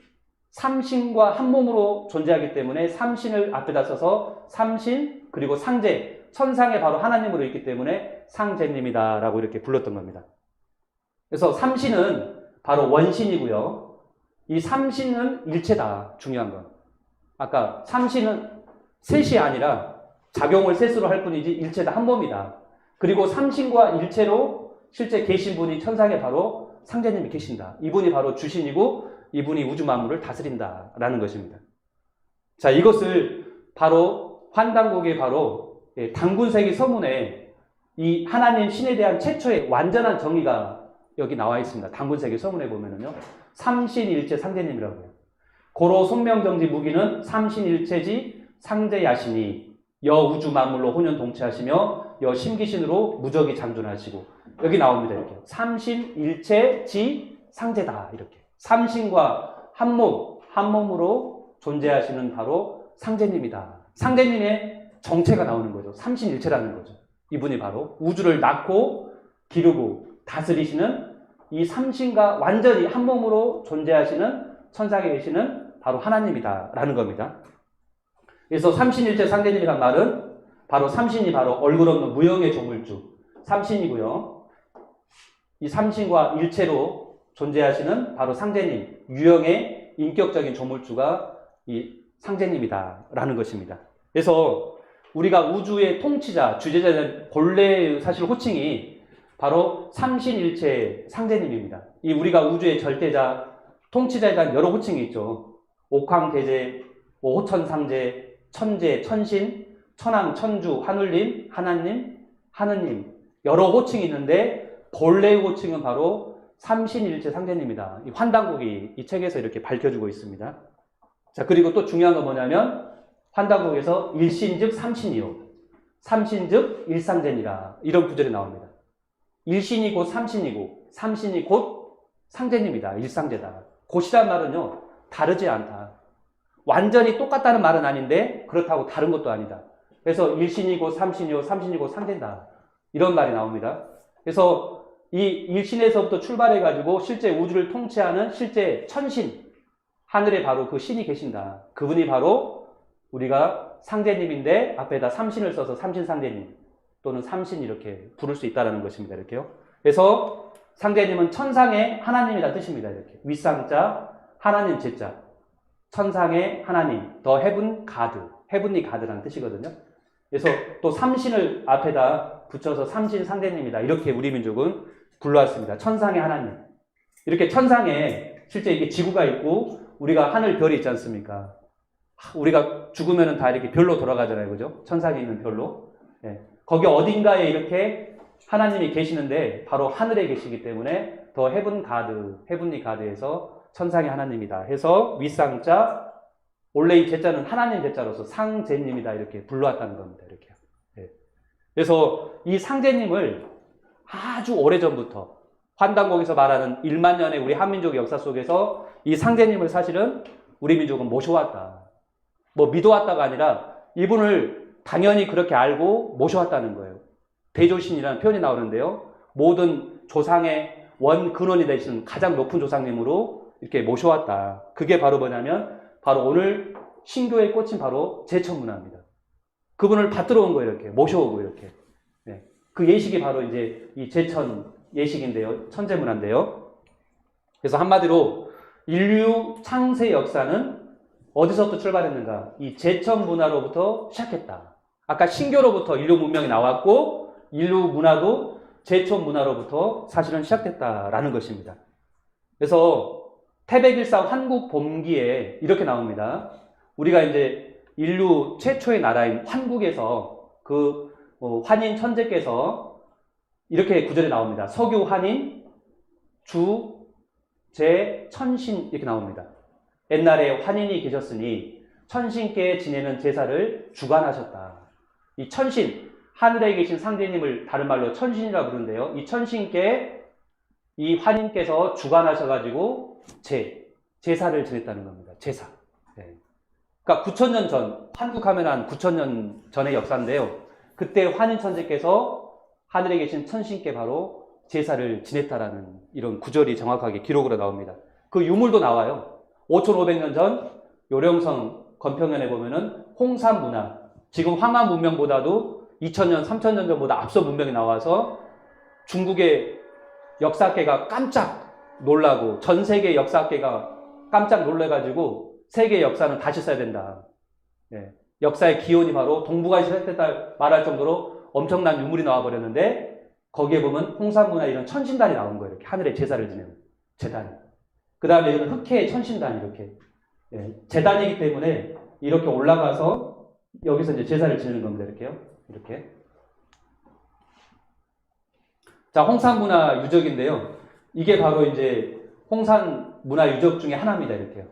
삼신과 한 몸으로 존재하기 때문에 삼신을 앞에다 써서 삼신, 그리고 상제, 천상의 바로 하나님으로 있기 때문에 상제님이다라고 이렇게 불렀던 겁니다. 그래서 삼신은 바로 원신이고요. 이 삼신은 일체다. 중요한 건. 아까 삼신은 셋이 아니라 작용을 셋으로 할 뿐이지 일체다. 한 몸이다. 그리고 삼신과 일체로 실제 계신 분이 천상에 바로 상제님이 계신다. 이분이 바로 주신이고 이분이 우주 만물을 다스린다라는 것입니다. 자, 이것을 바로 환단곡의 바로 단군세기 서문에 이 하나님 신에 대한 최초의 완전한 정의가 여기 나와 있습니다. 단군세기 서문에 보면은요, 삼신일체 상제님이라고 해요. 고로 송명정지 무기는 삼신일체지 상제야시니 여 우주 만물로 혼연 동체하시며 여 심기신으로 무적이 장존하시고, 여기 나옵니다. 이렇게 삼신일체지 상제다. 이렇게 삼신과 한 몸, 한 몸으로 존재하시는 바로 상제님이다. 상제님의 정체가 나오는 거죠. 삼신일체라는 거죠. 이분이 바로 우주를 낳고 기르고 다스리시는 이 삼신과 완전히 한 몸으로 존재하시는 천상에 계시는 바로 하나님이다라는 겁니다. 그래서 삼신일체 상제님이란 말은 바로 삼신이 바로 얼굴 없는 무형의 조물주 삼신이고요. 이 삼신과 일체로 존재하시는 바로 상제님, 유형의 인격적인 조물주가 이 상제님이다라는 것입니다. 그래서 우리가 우주의 통치자, 주재자는 본래 사실 호칭이 바로 삼신일체 상제님입니다. 이 우리가 우주의 절대자, 통치자에 대한 여러 호칭이 있죠. 옥황대제, 호천상제, 천재, 천신, 천왕, 천주, 하늘님, 하나님, 하느님, 여러 호칭이 있는데 본래의 호칭은 바로 삼신일체 상제님이다. 이 환단국이 이 책에서 이렇게 밝혀주고 있습니다. 자, 그리고 또 중요한 건 뭐냐면 환단국에서 일신즉 삼신이요, 삼신즉 일상제니라, 이런 구절이 나옵니다. 일신이 곧 삼신이고 삼신이 곧 상제님이다. 일상제다. 곧이란 말은요, 다르지 않다. 완전히 똑같다는 말은 아닌데 그렇다고 다른 것도 아니다. 그래서 일신이고 삼신이고 삼신이고 상제다. 이런 말이 나옵니다. 그래서 이 일신에서부터 출발해가지고 실제 우주를 통치하는 실제 천신, 하늘에 바로 그 신이 계신다. 그분이 바로 우리가 상제님인데 앞에다 삼신을 써서 삼신상제님. 또는 삼신 이렇게 부를 수 있다는 것입니다. 이렇게요. 그래서 상제님은 천상의 하나님이다 뜻입니다. 이렇게 윗상자 하나님 제자 천상의 하나님 더 헤븐 가드 헤븐리 가드라는 뜻이거든요. 그래서 또 삼신을 앞에다 붙여서 삼신 상제님이다 이렇게 우리 민족은 불러왔습니다. 천상의 하나님 이렇게 천상에 실제 이게 지구가 있고 우리가 하늘 별이 있지 않습니까? 우리가 죽으면 다 이렇게 별로 돌아가잖아요. 그죠? 천상에 있는 별로. 예. 거기 어딘가에 이렇게 하나님이 계시는데 바로 하늘에 계시기 때문에 더 헤븐 가드, 헤븐리 가드에서 천상의 하나님이다 해서 윗상자 원래 이 제자는 하나님 제자로서 상제님이다 이렇게 불러왔다는 겁니다. 이렇게. 예. 그래서 이 상제님을 아주 오래전부터 환단곡에서 말하는 1만 년의 우리 한민족의 역사 속에서 이 상제님을 사실은 우리 민족은 모셔왔다. 뭐 믿어왔다가 아니라 이분을 당연히 그렇게 알고 모셔왔다는 거예요. 대조신이라는 표현이 나오는데요. 모든 조상의 원근원이 되시는 가장 높은 조상님으로 이렇게 모셔왔다. 그게 바로 뭐냐면 바로 오늘 신교에 꽂힌 바로 제천문화입니다. 그분을 받들어 온 거예요. 이렇게 모셔오고 이렇게. 네. 그 예식이 바로 이제 이 제천 예식인데요. 천재문화인데요. 그래서 한마디로 인류 창세 역사는 어디서부터 출발했는가? 이 제천 문화로부터 시작했다. 아까 신교로부터 인류 문명이 나왔고 인류 문화도 제천 문화로부터 사실은 시작됐다라는 것입니다. 그래서 태백일사 환국 본기에 이렇게 나옵니다. 우리가 이제 인류 최초의 나라인 환국에서 그 환인 천재께서 이렇게 구절에 나옵니다. 석유 환인 주 제 천신 이렇게 나옵니다. 옛날에 환인이 계셨으니 천신께 지내는 제사를 주관하셨다. 이 천신, 하늘에 계신 상제님을 다른 말로 천신이라 부르는데요. 이 천신께 이 환인께서 주관하셔가지고 제사를 지냈다는 겁니다. 제사. 네. 그러니까 9,000년 전, 한국하면 한 9,000년 전의 역사인데요. 그때 환인 천재께서 하늘에 계신 천신께 바로 제사를 지냈다라는 이런 구절이 정확하게 기록으로 나옵니다. 그 유물도 나와요. 5,500년 전 요령성 건평연에 보면은 홍산 문화, 지금 황하 문명보다도 2,000년, 3,000년 전보다 앞서 문명이 나와서 중국의 역사학계가 깜짝 놀라고 전 세계 역사학계가 깜짝 놀래가지고 세계 역사는 다시 써야 된다. 네. 역사의 기원이 바로 동북아에 시작됐다 말할 정도로 엄청난 유물이 나와버렸는데 거기에 보면 홍산문화 이런 천신단이 나온 거예요. 이렇게 하늘에 제사를 지내는 제단이. 그 다음에 이거는 흑해의 천신단 이렇게 제단이기 때문에 이렇게 올라가서 여기서 이제 제사를 지내는 겁니다. 이렇게요. 이렇게. 자, 홍산문화 유적인데요. 이게 바로 이제 홍산문화 유적 중에 하나입니다. 이렇게요.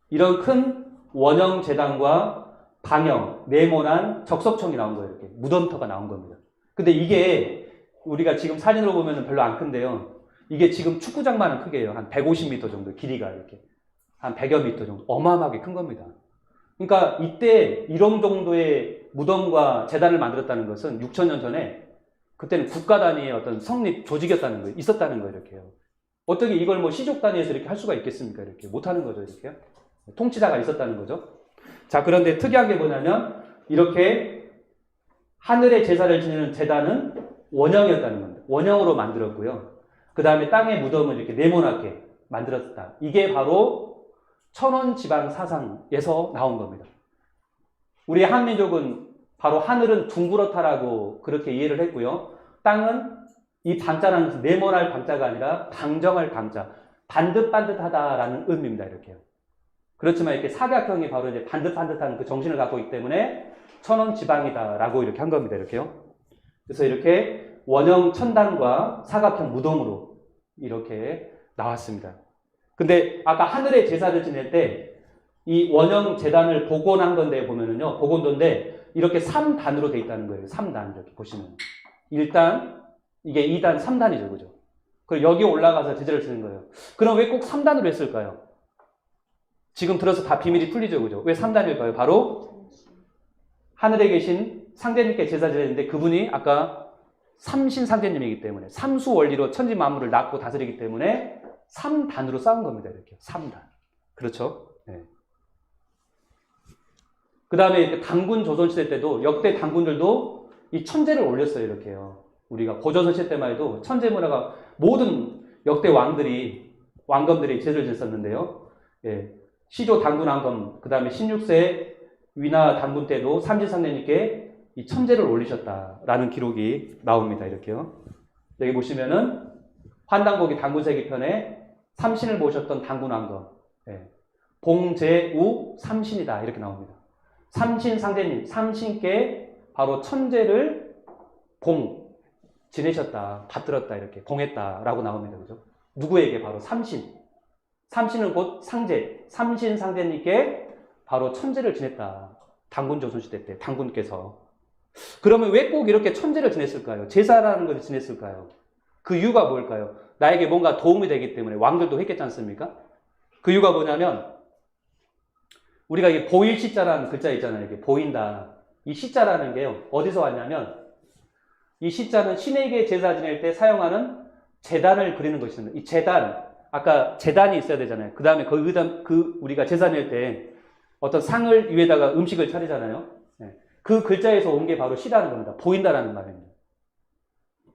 이런 큰 원형 제단과 방형, 네모난 적석청이 나온 거예요. 이렇게 무덤터가 나온 겁니다. 근데 이게 우리가 지금 사진으로 보면 별로 안 큰데요. 이게 지금 축구장만한 크기예요. 한 150m 정도 길이가 이렇게. 한 100여 미터 정도. 어마어마하게 큰 겁니다. 그러니까 이때 이런 정도의 무덤과 제단을 만들었다는 것은 6,000년 전에 그때는 국가 단위의 어떤 성립 조직이었다는 거예요. 있었다는 거예요. 이렇게요. 어떻게 이걸 뭐 시족 단위에서 이렇게 할 수가 있겠습니까? 이렇게 못하는 거죠. 이렇게요. 통치자가 있었다는 거죠. 자, 그런데 특이한 게 뭐냐면 이렇게 하늘의 제사를 지내는 제단은 원형이었다는 겁니다. 원형으로 만들었고요. 그 다음에 땅의 무덤을 이렇게 네모나게 만들었다. 이게 바로 천원지방 사상에서 나온 겁니다. 우리 한민족은 바로 하늘은 둥그렇다라고 그렇게 이해를 했고요. 땅은 이 방자라는 것은 네모날 방자가 아니라 방정할 방자, 반듯반듯하다라는 의미입니다. 이렇게요. 그렇지만 이렇게 사각형이 바로 이제 반듯반듯한 그 정신을 갖고 있기 때문에 천원지방이다라고 이렇게 한 겁니다. 이렇게요. 그래서 이렇게 원형 천단과 사각형 무덤으로 이렇게 나왔습니다. 근데 아까 하늘의 제사를 지낼 때 이 원형 제단을 복원한 건데 보면은요, 복원도인데 이렇게 3단으로 되어 있다는 거예요. 3단 이렇게 보시면 1단, 이게 2단, 3단이죠, 그죠? 그리고 여기 올라가서 제재를 지는 거예요. 그럼 왜 꼭 3단으로 했을까요? 지금 들어서 다 비밀이 풀리죠, 그죠? 왜 3단일까요? 바로 하늘에 계신 상제님께 제사 지냈는데 그분이 아까 삼신 상제님이기 때문에 삼수 원리로 천지 만물을 낳고 다스리기 때문에 3단으로 쌓은 겁니다. 이렇게 3단. 그렇죠? 네. 그 다음에 당군 조선시대 때도 역대 당군들도 이 천재를 올렸어요. 이렇게요. 우리가 고조선시대 때만 해도 천재 문화가 모든 역대 왕검들이 제를 지냈었는데요. 예. 시조 단군 왕검, 그 다음에 16세 위나 단군 때도 삼신상대님께 이 천재를 올리셨다라는 기록이 나옵니다. 이렇게요. 여기 보시면은 환단고기 단군세기편에 삼신을 모셨던 단군 왕검, 예. 봉제우 삼신이다 이렇게 나옵니다. 삼신상대님, 삼신께 바로 천재를 지내셨다, 받들었다 이렇게 봉했다라고 나옵니다. 그죠? 누구에게? 바로 삼신. 삼신은 곧 상제, 삼신상대님께 바로 천재를 지냈다. 단군 조선시대 때 단군께서. 그러면 왜 꼭 이렇게 천재를 지냈을까요? 제사라는 것을 지냈을까요? 그 이유가 뭘까요? 나에게 뭔가 도움이 되기 때문에. 왕들도 했겠지 않습니까? 그 이유가 뭐냐면 우리가 이게 보일 시자라는 글자 있잖아요. 이게 보인다. 이 시자라는 게요. 어디서 왔냐면 이 시자는 신에게 제사 지낼 때 사용하는 제단을 그리는 것입니다. 이 제단, 아까 제단이 있어야 되잖아요. 그 다음에 우리가 제사 낼 때 어떤 상을 위에다가 음식을 차리잖아요. 네. 그 글자에서 온 게 바로 시라는 겁니다. 보인다라는 말입니다.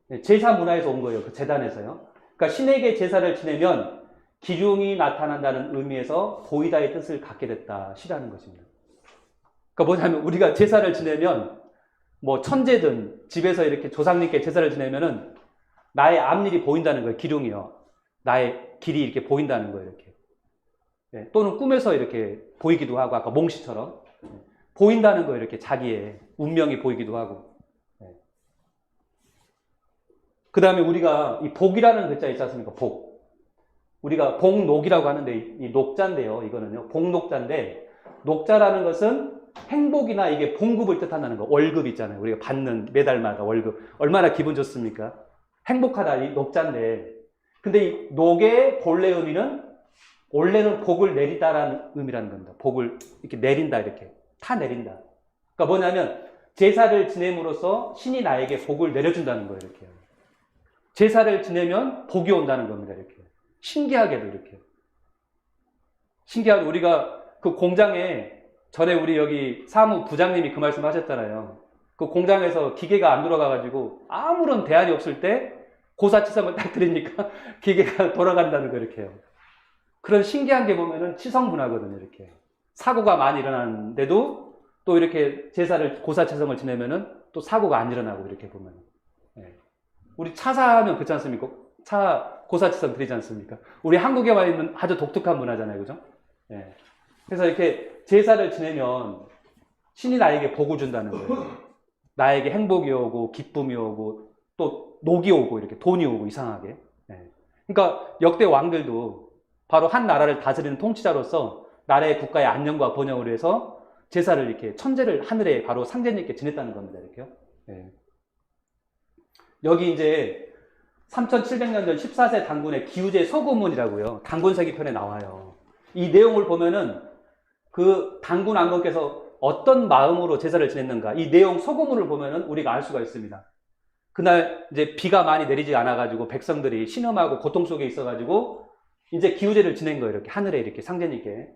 네. 제사 문화에서 온 거예요. 그 제단에서요. 그러니까 신에게 제사를 지내면 기중이 나타난다는 의미에서 보이다의 뜻을 갖게 됐다. 시라는 것입니다. 그러니까 뭐냐면 우리가 제사를 지내면 뭐 천재든 집에서 이렇게 조상님께 제사를 지내면은 나의 앞일이 보인다는 거예요. 기둥이요. 나의 길이 이렇게 보인다는 거예요. 이렇게. 네. 또는 꿈에서 이렇게 보이기도 하고 아까 몽시처럼 보인다는 거예요. 이렇게 자기의 운명이 보이기도 하고. 네. 그 다음에 우리가 이 복이라는 글자 있지 않습니까? 복. 우리가 복녹이라고 하는데 이 녹자인데요. 이거는요. 복녹자인데 녹자라는 것은 행복이나 이게 봉급을 뜻한다는 거. 월급 있잖아요. 우리가 받는 매달마다 월급. 얼마나 기분 좋습니까? 행복하다. 이 녹자인데. 근데 이 녹의 본래 의미는 원래는 복을 내리다라는 의미라는 겁니다. 복을 이렇게 내린다. 이렇게. 타 내린다. 그러니까 뭐냐면 제사를 지냄으로써 신이 나에게 복을 내려준다는 거예요. 이렇게. 제사를 지내면 복이 온다는 겁니다. 이렇게. 신기하게도 이렇게. 신기하게 우리가 그 공장에 전에 우리 여기 사무 부장님이 그 말씀 하셨잖아요. 그 공장에서 기계가 안 돌아가가지고 아무런 대안이 없을 때 고사치성을 딱 드리니까 기계가 돌아간다는 거 이렇게 해요. 그런 신기한 게 보면은 치성문화거든요. 이렇게. 사고가 많이 일어나는데도 또 이렇게 제사를 고사치성을 지내면은 또 사고가 안 일어나고 이렇게 보면. 네. 우리 차 사면 그렇지 않습니까? 차 고사치성 드리지 않습니까? 우리 한국에만 있는 아주 독특한 문화잖아요. 그죠? 네. 그래서 이렇게 제사를 지내면 신이 나에게 복을 준다는 거예요. 나에게 행복이 오고 기쁨이 오고 또 녹이 오고 이렇게 돈이 오고 이상하게. 네. 그러니까 역대 왕들도 바로 한 나라를 다스리는 통치자로서 나라의 국가의 안녕과 번영을 위해서 제사를 이렇게 천재를 하늘에 바로 상제님께 지냈다는 겁니다. 이렇게요. 네. 여기 이제 3700년 전 14세 단군의 기우제 서고문이라고요. 단군세기편에 나와요. 이 내용을 보면은 그 단군 왕건께서 어떤 마음으로 제사를 지냈는가 이 내용 서고문을 보면은 우리가 알 수가 있습니다. 그날 이제 비가 많이 내리지 않아가지고 백성들이 신음하고 고통 속에 있어가지고 이제 기우제를 지낸 거예요. 이렇게 하늘에 이렇게 상제님께.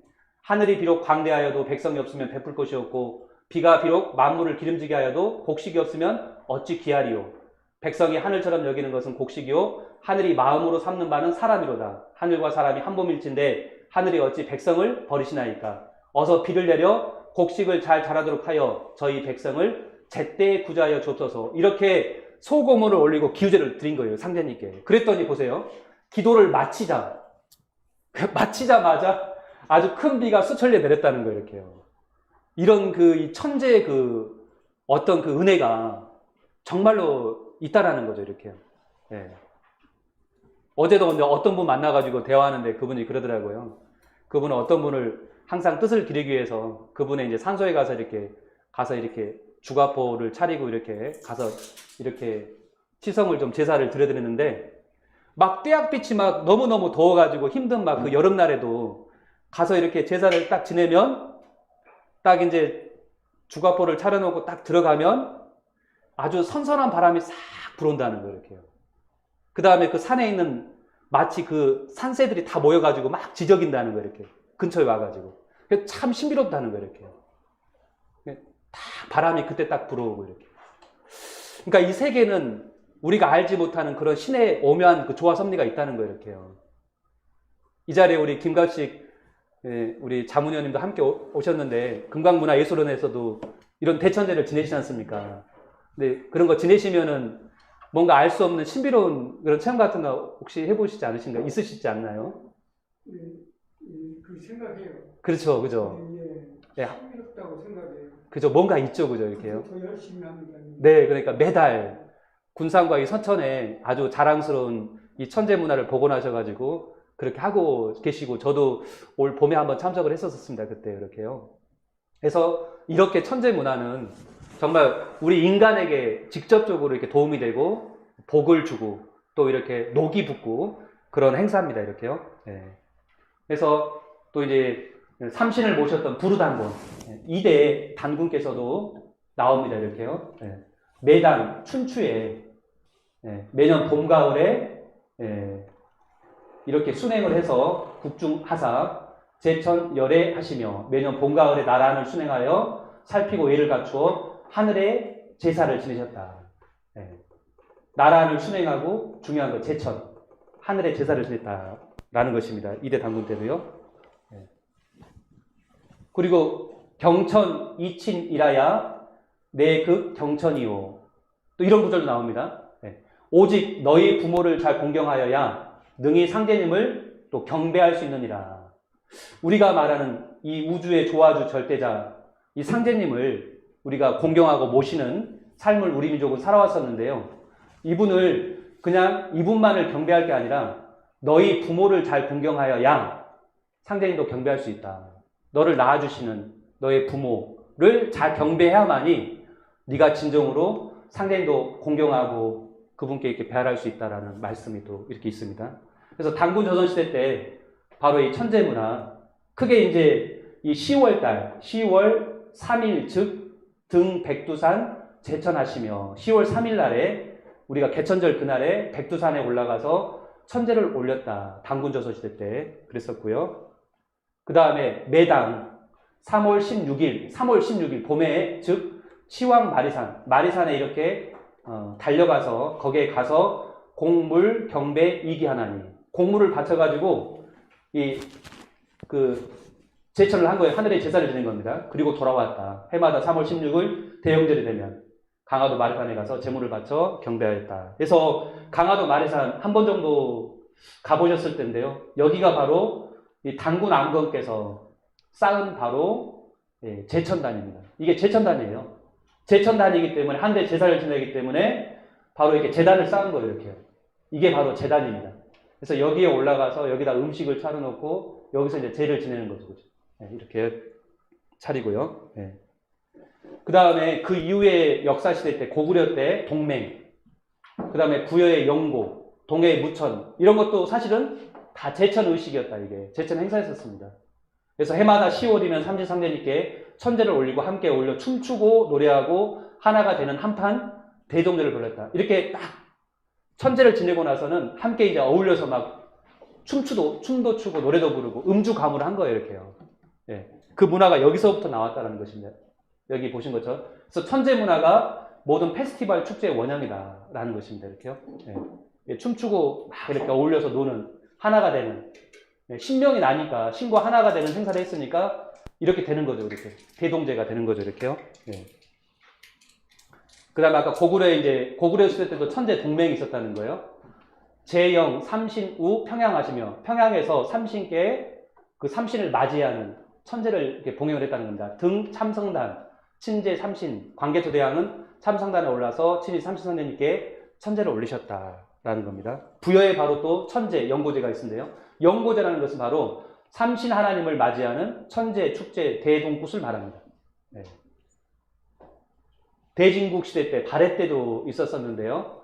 하늘이 비록 광대하여도 백성이 없으면 베풀 것이 없고 비가 비록 만물을 기름지게 하여도 곡식이 없으면 어찌 기하리요. 백성이 하늘처럼 여기는 것은 곡식이요 하늘이 마음으로 삼는 바는 사람이로다. 하늘과 사람이 한 몸일진데 하늘이 어찌 백성을 버리시나이까. 어서 비를 내려 곡식을 잘 자라도록 하여 저희 백성을 제때에 구제하여 주옵소서. 이렇게 소고문을 올리고 기우제를 드린 거예요. 상제님께. 그랬더니 보세요. 기도를 마치자마자 아주 큰 비가 수천리에 내렸다는 거예요. 이렇게요. 이런 이 천재의 어떤 그 은혜가 정말로 있다라는 거죠. 이렇게요. 예. 어제도 근데 어떤 분 만나가지고 대화하는데 그분이 그러더라고요. 그분은 어떤 분을 항상 뜻을 기리기 위해서 그분의 이제 산소에 가서 이렇게 주가포를 차리고 이렇게 가서 이렇게 치성을 좀 제사를 드려드리는데 막 떼약빛이 막 너무너무 더워가지고 힘든 막 그 여름날에도 가서 이렇게 제사를 딱 지내면 딱 이제 주가포를 차려놓고 딱 들어가면 아주 선선한 바람이 싹 불어온다는 거예요. 이렇게요. 그 다음에 그 산에 있는 마치 그 산새들이 다 모여가지고 막 지저긴다는 거예요. 이렇게. 근처에 와가지고. 참 신비롭다는 거예요. 이렇게. 딱 바람이 그때 딱 불어오고 이렇게. 그러니까 이 세계는 우리가 알지 못하는 그런 신의 오묘한 그 조화 섭리가 있다는 거예요, 이렇게요. 이 자리에 우리 김갑식 우리 자문위원님도 함께 오셨는데 금강문화예술원에서도 이런 대천제를 지내시지 않습니까? 근데 그런 거 지내시면은 뭔가 알 수 없는 신비로운 그런 체험 같은 거 혹시 해보시지 않으신가? 있으시지 않나요? 그 생각해요. 그렇죠, 그죠? 예, 예. 흥미롭다고 생각해요. 그죠, 뭔가 있죠, 그죠, 이렇게요. 더 열심히 합니다. 네, 그러니까 매달 군산과 이 서천에 아주 자랑스러운 이 천재 문화를 복원하셔가지고 그렇게 하고 계시고, 저도 올 봄에 한번 참석을 했었습니다, 그때 이렇게요. 그래서 이렇게 천재 문화는 정말 우리 인간에게 직접적으로 이렇게 도움이 되고 복을 주고 또 이렇게 녹이 붙고 그런 행사입니다, 이렇게요. 네. 그래서 또 이제 삼신을 모셨던 부르단군 이대 단군께서도 나옵니다, 이렇게요. 네. 매당 춘추에 매년 봄 가을에 이렇게 순행을 해서 국중하사 제천 열애하시며 매년 봄 가을에 나란을 순행하여 살피고 예를 갖추어 하늘에 제사를 지내셨다. 나란을 순행하고 중요한 거 제천 하늘에 제사를 지냈다라는 것입니다. 이대 단군 때도요. 그리고 경천 이친이라야 내 극 경천이요. 또 이런 구절도 나옵니다. 오직 너희 부모를 잘 공경하여야 능히 상제님을 또 경배할 수 있느니라. 우리가 말하는 이 우주의 조화주 절대자 이 상제님을 우리가 공경하고 모시는 삶을 우리 민족은 살아왔었는데요. 이분을 그냥 이분만을 경배할 게 아니라 너희 부모를 잘 공경하여야 상제님도 경배할 수 있다. 너를 낳아주시는 너의 부모를 잘 경배해야만이 네가 진정으로 상제님도 공경하고 그분께 이렇게 배할할 수 있다라는 말씀이 또 이렇게 있습니다. 그래서 단군 조선시대 때 바로 이 천재문화 크게 이제 이 10월달 10월 3일 즉 등 백두산 제천하시며 10월 3일 날에 우리가 개천절 그날에 백두산에 올라가서 천재를 올렸다. 단군 조선시대 때 그랬었고요. 그 다음에 매당 3월 16일 봄에 즉 치왕 마리산에 이렇게 달려가서 거기에 가서 공물 경배 이기하나니 공물을 바쳐가지고 제천을 한 거예요. 하늘에 제사를 지낸 겁니다. 그리고 돌아왔다. 해마다 3월 16일 대영절이 되면 강화도 마리산에 가서 제물을 바쳐 경배하였다. 그래서 강화도 마리산 한 번 정도 가보셨을 텐데요. 여기가 바로 이 단군 암건께서 쌓은 바로 제천단입니다. 이게 제천단이에요. 제천단이기 때문에 한데 제사를 지내기 때문에 바로 이렇게 제단을 쌓은 거예요. 이렇게. 이게 바로 제단입니다. 그래서 여기에 올라가서 여기다 음식을 차려놓고 여기서 이제 제를 지내는 거죠. 이렇게 차리고요. 그 다음에 그 이후에 역사시대 때 고구려 때 동맹, 그 다음에 구여의 영고, 동해의 무천 이런 것도 사실은 다 제천 의식이었다. 이게 제천 행사였었습니다. 그래서 해마다 10월이면 삼신상제님께 천재를 올리고 함께 올려 춤추고 노래하고 하나가 되는 한판 대종제를 벌였다. 이렇게 딱 천재를 지내고 나서는 함께 이제 어울려서 막 춤도 추고 노래도 부르고 음주 가무를 한 거예요. 이렇게요. 그 문화가 여기서부터 나왔다는 것입니다. 여기 보신 것처럼. 그래서 천재 문화가 모든 페스티벌 축제의 원형이다라는 것입니다. 이렇게요. 춤추고 막 이렇게 어울려서 노는 하나가 되는 신명이 나니까 신과 하나가 되는 행사를 했으니까 이렇게 되는 거죠. 이렇게 대동제가 되는 거죠. 이렇게요. 그 다음에 아까 고구려 시대 때도 천재 동맹이 있었다는 거예요. 제영 삼신우 평양하시며 평양에서 삼신께 그 삼신을 맞이하는 천재를 이렇게 봉행을 했다는 겁니다. 등 참성단 친제 삼신 광개토대왕은 참성단에 올라서 친히 삼신선생님께 천재를 올리셨다라는 겁니다. 부여에 바로 또 천재 영고제가 있는데요. 영고제라는 것은 바로 삼신 하나님을 맞이하는 천재 축제 대동굿을 말합니다. 대진국 시대 때 발해 때도 있었었는데요.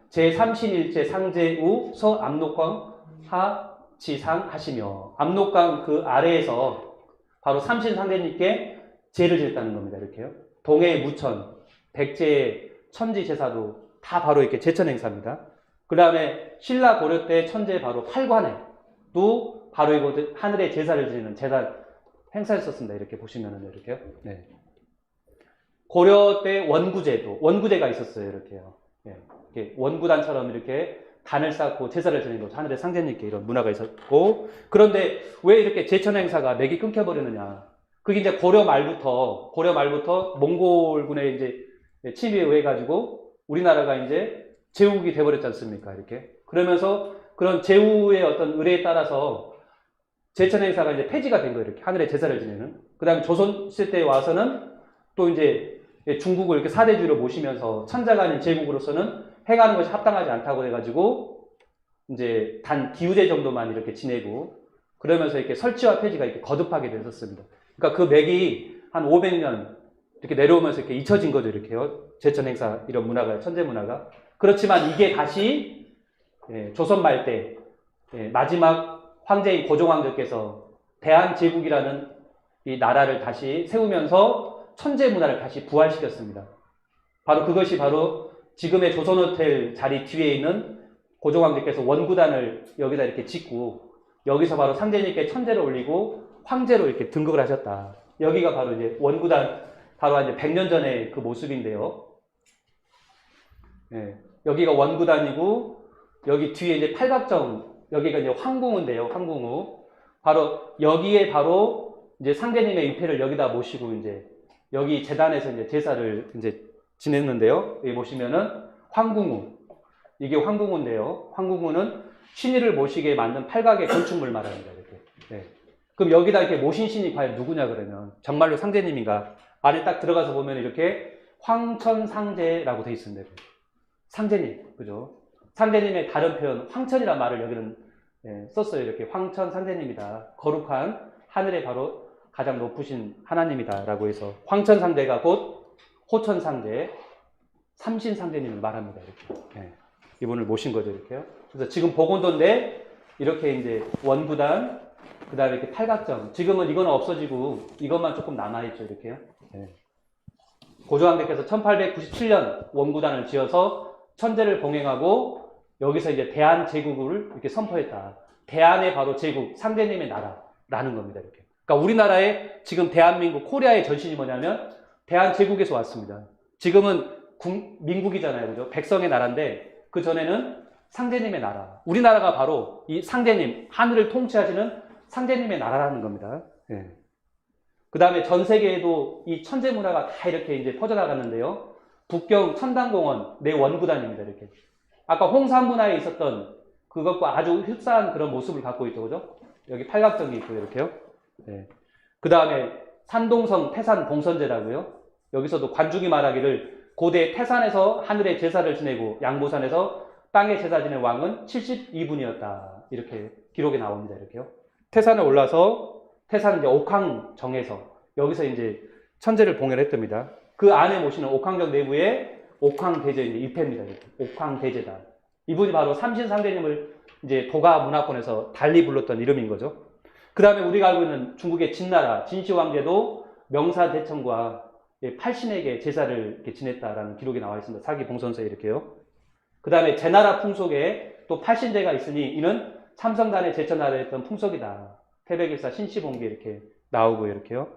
제3신일제 상제우 서압록강 하지상 하시며 압록강 그 아래에서 바로 삼신 상제님께 제를 지냈다는 겁니다. 이렇게요. 동해 무천, 백제 천지 제사도 다 바로 이렇게 제천 행사입니다. 그 다음에 신라 고려 때 천재 바로 팔관에도 바로 이곳 하늘에 제사를 지내는 제사 행사였었습니다. 이렇게 보시면은 이렇게요. 고려 때 원구제가 있었어요. 이렇게요. 예, 이렇게 원구단처럼 이렇게 단을 쌓고 제사를 지내는 거죠. 하늘의 상제님께 이런 문화가 있었고, 그런데 왜 이렇게 제천 행사가 맥이 끊겨버리느냐? 그게 이제 고려 말부터 몽골군의 이제 침입에 의해 가지고 우리나라가 이제 제국이 돼버렸지 않습니까? 이렇게 그러면서 그런 제후의 어떤 의례에 따라서 제천 행사가 이제 폐지가 된 거예요. 이렇게 하늘의 제사를 지내는. 그 다음에 조선 시대 때 와서는 또 이제 중국을 이렇게 사대주의로 모시면서 천자가 아닌 제국으로서는 행하는 것이 합당하지 않다고 해가지고 이제 단 기우제 정도만 이렇게 지내고 그러면서 이렇게 설치와 폐지가 이렇게 거듭하게 됐었습니다. 그러니까 그 맥이 한 500년 이렇게 내려오면서 이렇게 잊혀진 거죠. 이렇게요. 제천 행사 이런 문화가 천재 문화가. 그렇지만 이게 다시 조선 말 때 마지막 황제인 고종황제께서 대한제국이라는 이 나라를 다시 세우면서 천재 문화를 다시 부활시켰습니다. 바로 그것이 바로 지금의 조선호텔 자리 뒤에 있는 고종황제께서 원구단을 여기다 이렇게 짓고 여기서 바로 상제님께 천재를 올리고 황제로 이렇게 등극을 하셨다. 여기가 바로 이제 원구단 바로 이제 100년 전의 그 모습인데요. 여기가 원구단이고 여기 뒤에 이제 팔각정 여기가 이제 황궁인데요. 황궁우. 바로 여기에 바로 이제 상제님의 위패를 여기다 모시고 이제 여기 재단에서 이제 제사를 이제 지냈는데요. 여기 보시면은 황궁우. 이게 황궁우인데요. 황궁우는 신의를 모시게 만든 팔각의 건축물 말합니다. 이렇게. 네. 그럼 여기다 이렇게 모신 신이 과연 누구냐 그러면 정말로 상제님인가? 안에 딱 들어가서 보면 이렇게 황천상제라고 돼 있습니다. 상제님, 그죠? 상제님의 다른 표현 황천이란 말을 여기는 썼어요. 이렇게 황천상제님이다. 거룩한 하늘의 바로 가장 높으신 하나님이다라고 해서 황천상제가 곧 호천상제, 삼신상제님을 말합니다. 이렇게 이분을 모신 거죠. 이렇게요. 그래서 지금 복원도인데 이렇게 이제 원구단, 그 다음에 이렇게 팔각정. 지금은 이거는 없어지고 이것만 조금 남아있죠. 이렇게요. 고종황제께서 1897년 원구단을 지어서 천재를 봉행하고 여기서 이제 대한제국을 이렇게 선포했다. 대한의 바로 제국, 상제님의 나라라는 겁니다. 이렇게. 그러니까 우리나라의 지금 대한민국, 코리아의 전신이 뭐냐면 대한제국에서 왔습니다. 지금은 민국이잖아요. 그죠? 백성의 나라인데 그 전에는 상제님의 나라. 우리나라가 바로 이 상제님, 하늘을 통치하시는 상제님의 나라라는 겁니다. 그 다음에 전 세계에도 이 천재 문화가 다 이렇게 이제 퍼져나갔는데요. 북경 천당공원 내 원구단입니다. 이렇게. 아까 홍산문화에 있었던 그것과 아주 흡사한 그런 모습을 갖고 있죠. 그죠? 여기 팔각정이 있고요. 이렇게요. 그 다음에 산동성 태산 봉선제라고요. 여기서도 관중이 말하기를 고대 태산에서 하늘의 제사를 지내고 양보산에서 땅의 제사 지낸 왕은 72분이었다. 이렇게 기록에 나옵니다. 이렇게요. 태산에 올라서 태산 이제 옥황정에서 여기서 이제 천재를 봉헌했답니다. 그 안에 모시는 옥황정 내부에 옥황대제 입회입니다. 옥황대제다. 이분이 바로 삼신상제님을 이제 도가 문화권에서 달리 불렀던 이름인 거죠. 그 다음에 우리가 알고 있는 중국의 진나라 진시황제도 명사대천과 팔신에게 제사를 이렇게 지냈다라는 기록이 나와 있습니다. 사기봉선서에 이렇게요. 그 다음에 제나라 풍속에 또 팔신제가 있으니 이는 삼성단의 제천나라에 했던 풍속이다. 태백일사 신시봉기 이렇게 나오고 이렇게요.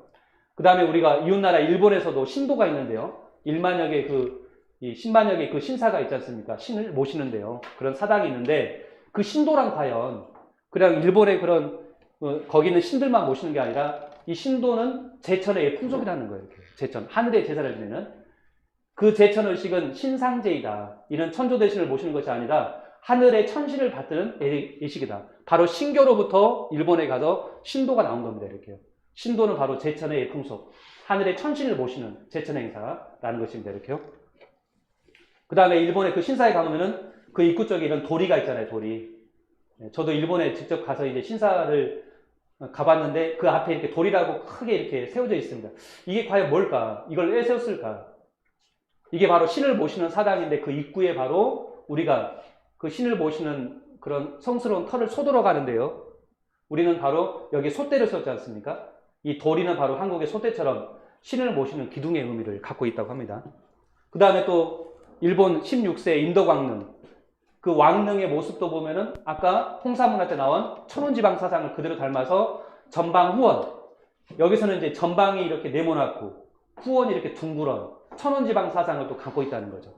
그 다음에 우리가 이웃나라 일본에서도 신도가 있는데요. 1만여개 이 10만여개 그 신사가 있지 않습니까? 신을 모시는데요. 그런 사당이 있는데 그 신도랑 과연 그냥 일본의 그런 거기 있는 신들만 모시는 게 아니라 이 신도는 제천의 풍속이라는 거예요. 이렇게. 제천, 하늘의 제사를 지내는 그 제천의식은 신상제이다. 이는 천조대신을 모시는 것이 아니라 하늘의 천신을 받드는 의식이다. 바로 신교로부터 일본에 가서 신도가 나온 겁니다. 이렇게요. 신도는 바로 제천의 풍속, 하늘의 천신을 모시는 제천 행사라는 것입니다. 이렇게요. 그 다음에 일본의 그 신사에 가면은 그 입구 쪽에 이런 도리가 있잖아요. 도리. 저도 일본에 직접 가서 이제 신사를 가봤는데 그 앞에 이렇게 도리라고 크게 이렇게 세워져 있습니다. 이게 과연 뭘까? 이걸 왜 세웠을까? 이게 바로 신을 모시는 사당인데 그 입구에 바로 우리가 그 신을 모시는 그런 성스러운 터를 쏘도록 하는데요. 우리는 바로 여기 솥대를 썼지 않습니까? 이 도리는 바로 한국의 솥대처럼 신을 모시는 기둥의 의미를 갖고 있다고 합니다. 그 다음에 또 일본 16세 인도광릉 그 왕릉의 모습도 보면은 아까 홍사문화 때 나온 천운지방 사상을 그대로 닮아서 전방 후원 여기서는 이제 전방이 이렇게 네모나고 후원이 이렇게 둥그런 천원지방 사상을 또 갖고 있다는 거죠.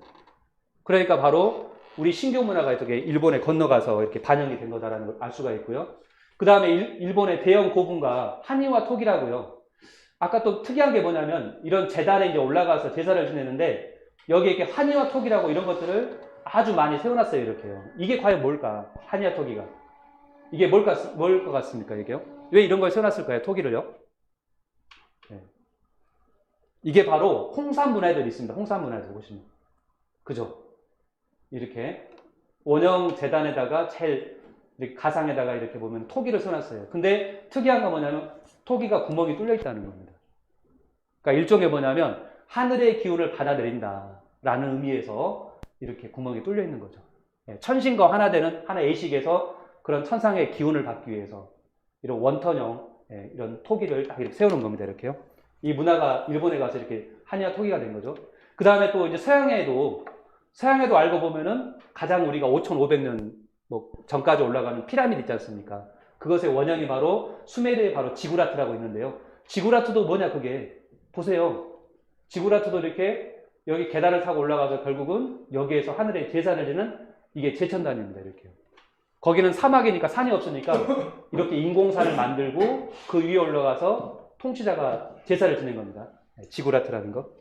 그러니까 바로 우리 신교 문화가 이렇게 일본에 건너가서 이렇게 반영이 된 거다라는 걸 알 수가 있고요. 그 다음에 일본의 대형 고분과 한의와 톡이라고요. 아까 또 특이한 게 뭐냐면 이런 재단에 이제 올라가서 제사를 지내는데 여기에 이렇게 한의와 톡이라고 이런 것들을 아주 많이 세워놨어요. 이렇게요. 이게 과연 뭘까? 한의와 톡이가. 이게 뭘 것 같습니까? 이게요? 왜 이런 걸 세워놨을까요? 톡이를요? 네. 이게 바로 홍산 문화에도 있습니다. 홍산 문화에도 보시면. 그죠? 이렇게 원형 재단에다가 제일 이렇게 가상에다가 이렇게 보면 토기를 써놨어요. 근데 특이한 건 뭐냐면 토기가 구멍이 뚫려 있다는 겁니다. 그러니까 일종의 뭐냐면 하늘의 기운을 받아들인다 라는 의미에서 이렇게 구멍이 뚫려 있는 거죠. 천신과 하나 되는 하나의 의식에서 그런 천상의 기운을 받기 위해서 이런 원턴형 이런 토기를 딱 이렇게 세우는 겁니다. 이렇게요. 이 문화가 일본에 가서 이렇게 한의와 토기가 된 거죠. 그 다음에 또 이제 서양에도 알고 보면은 가장 우리가 5,500년 뭐 전까지 올라가는 피라미드 있지 않습니까? 그것의 원형이 바로 수메르의 바로 지구라트라고 있는데요. 지구라트도 뭐냐 그게 보세요. 지구라트도 이렇게 여기 계단을 타고 올라가서 결국은 여기에서 하늘에 제사를 지는 이게 제천단입니다. 이렇게요. 거기는 사막이니까 산이 없으니까 이렇게 인공산을 만들고 그 위에 올라가서 통치자가 제사를 지낸 겁니다. 지구라트라는 거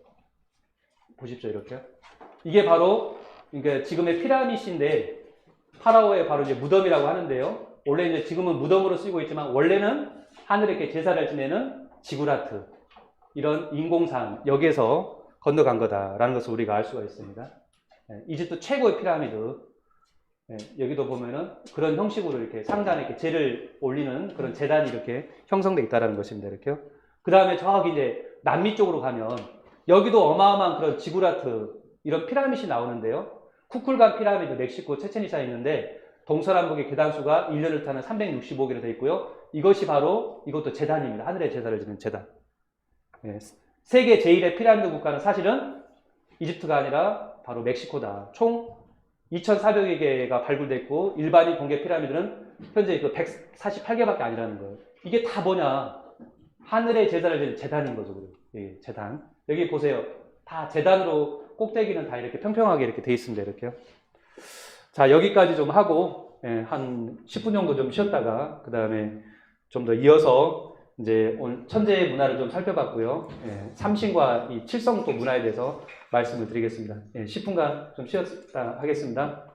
보십시오. 이렇게요. 이게 바로 그러니까 지금의 피라미드인데 파라오의 바로 이제 무덤이라고 하는데요. 원래 이제 지금은 무덤으로 쓰이고 있지만 원래는 하늘에 이렇게 제사를 지내는 지구라트 이런 인공산 여기에서 건너간 거다라는 것을 우리가 알 수가 있습니다. 이집트 최고의 피라미드 여기도 보면은 그런 형식으로 이렇게 상단에 이렇게 재를 올리는 그런 재단이 이렇게 형성되어 있다는 것입니다. 이렇게요. 그 다음에 저기 이제 남미 쪽으로 가면 여기도 어마어마한 그런 지구라트 이런 피라미드이 나오는데요. 쿠쿨간 피라미드 멕시코 체첸이사에 있는데 동서남북의 계단수가 1년을 타는 365개로 되어 있고요. 이것이 바로 이것도 제단입니다. 하늘의 제사를 지는 제단. 세계 제1의 피라미드 국가는 사실은 이집트가 아니라 바로 멕시코다. 총 2,400여 개가 발굴됐고 일반인 공개 피라미드는 현재 그 148개밖에 아니라는 거예요. 이게 다 뭐냐? 하늘의 제사를 지는 제단인 거죠. 예, 제단. 여기 보세요. 다 제단으로 꼭대기는 다 이렇게 평평하게 이렇게 돼 있습니다. 이렇게요. 자, 여기까지 좀 하고 한 10분 정도 좀 쉬었다가 그 다음에 좀 더 이어서 이제 오늘 천재 문화를 좀 살펴봤고요. 삼신과 이 칠성도 문화에 대해서 말씀을 드리겠습니다. 10분간 좀 쉬었다 하겠습니다.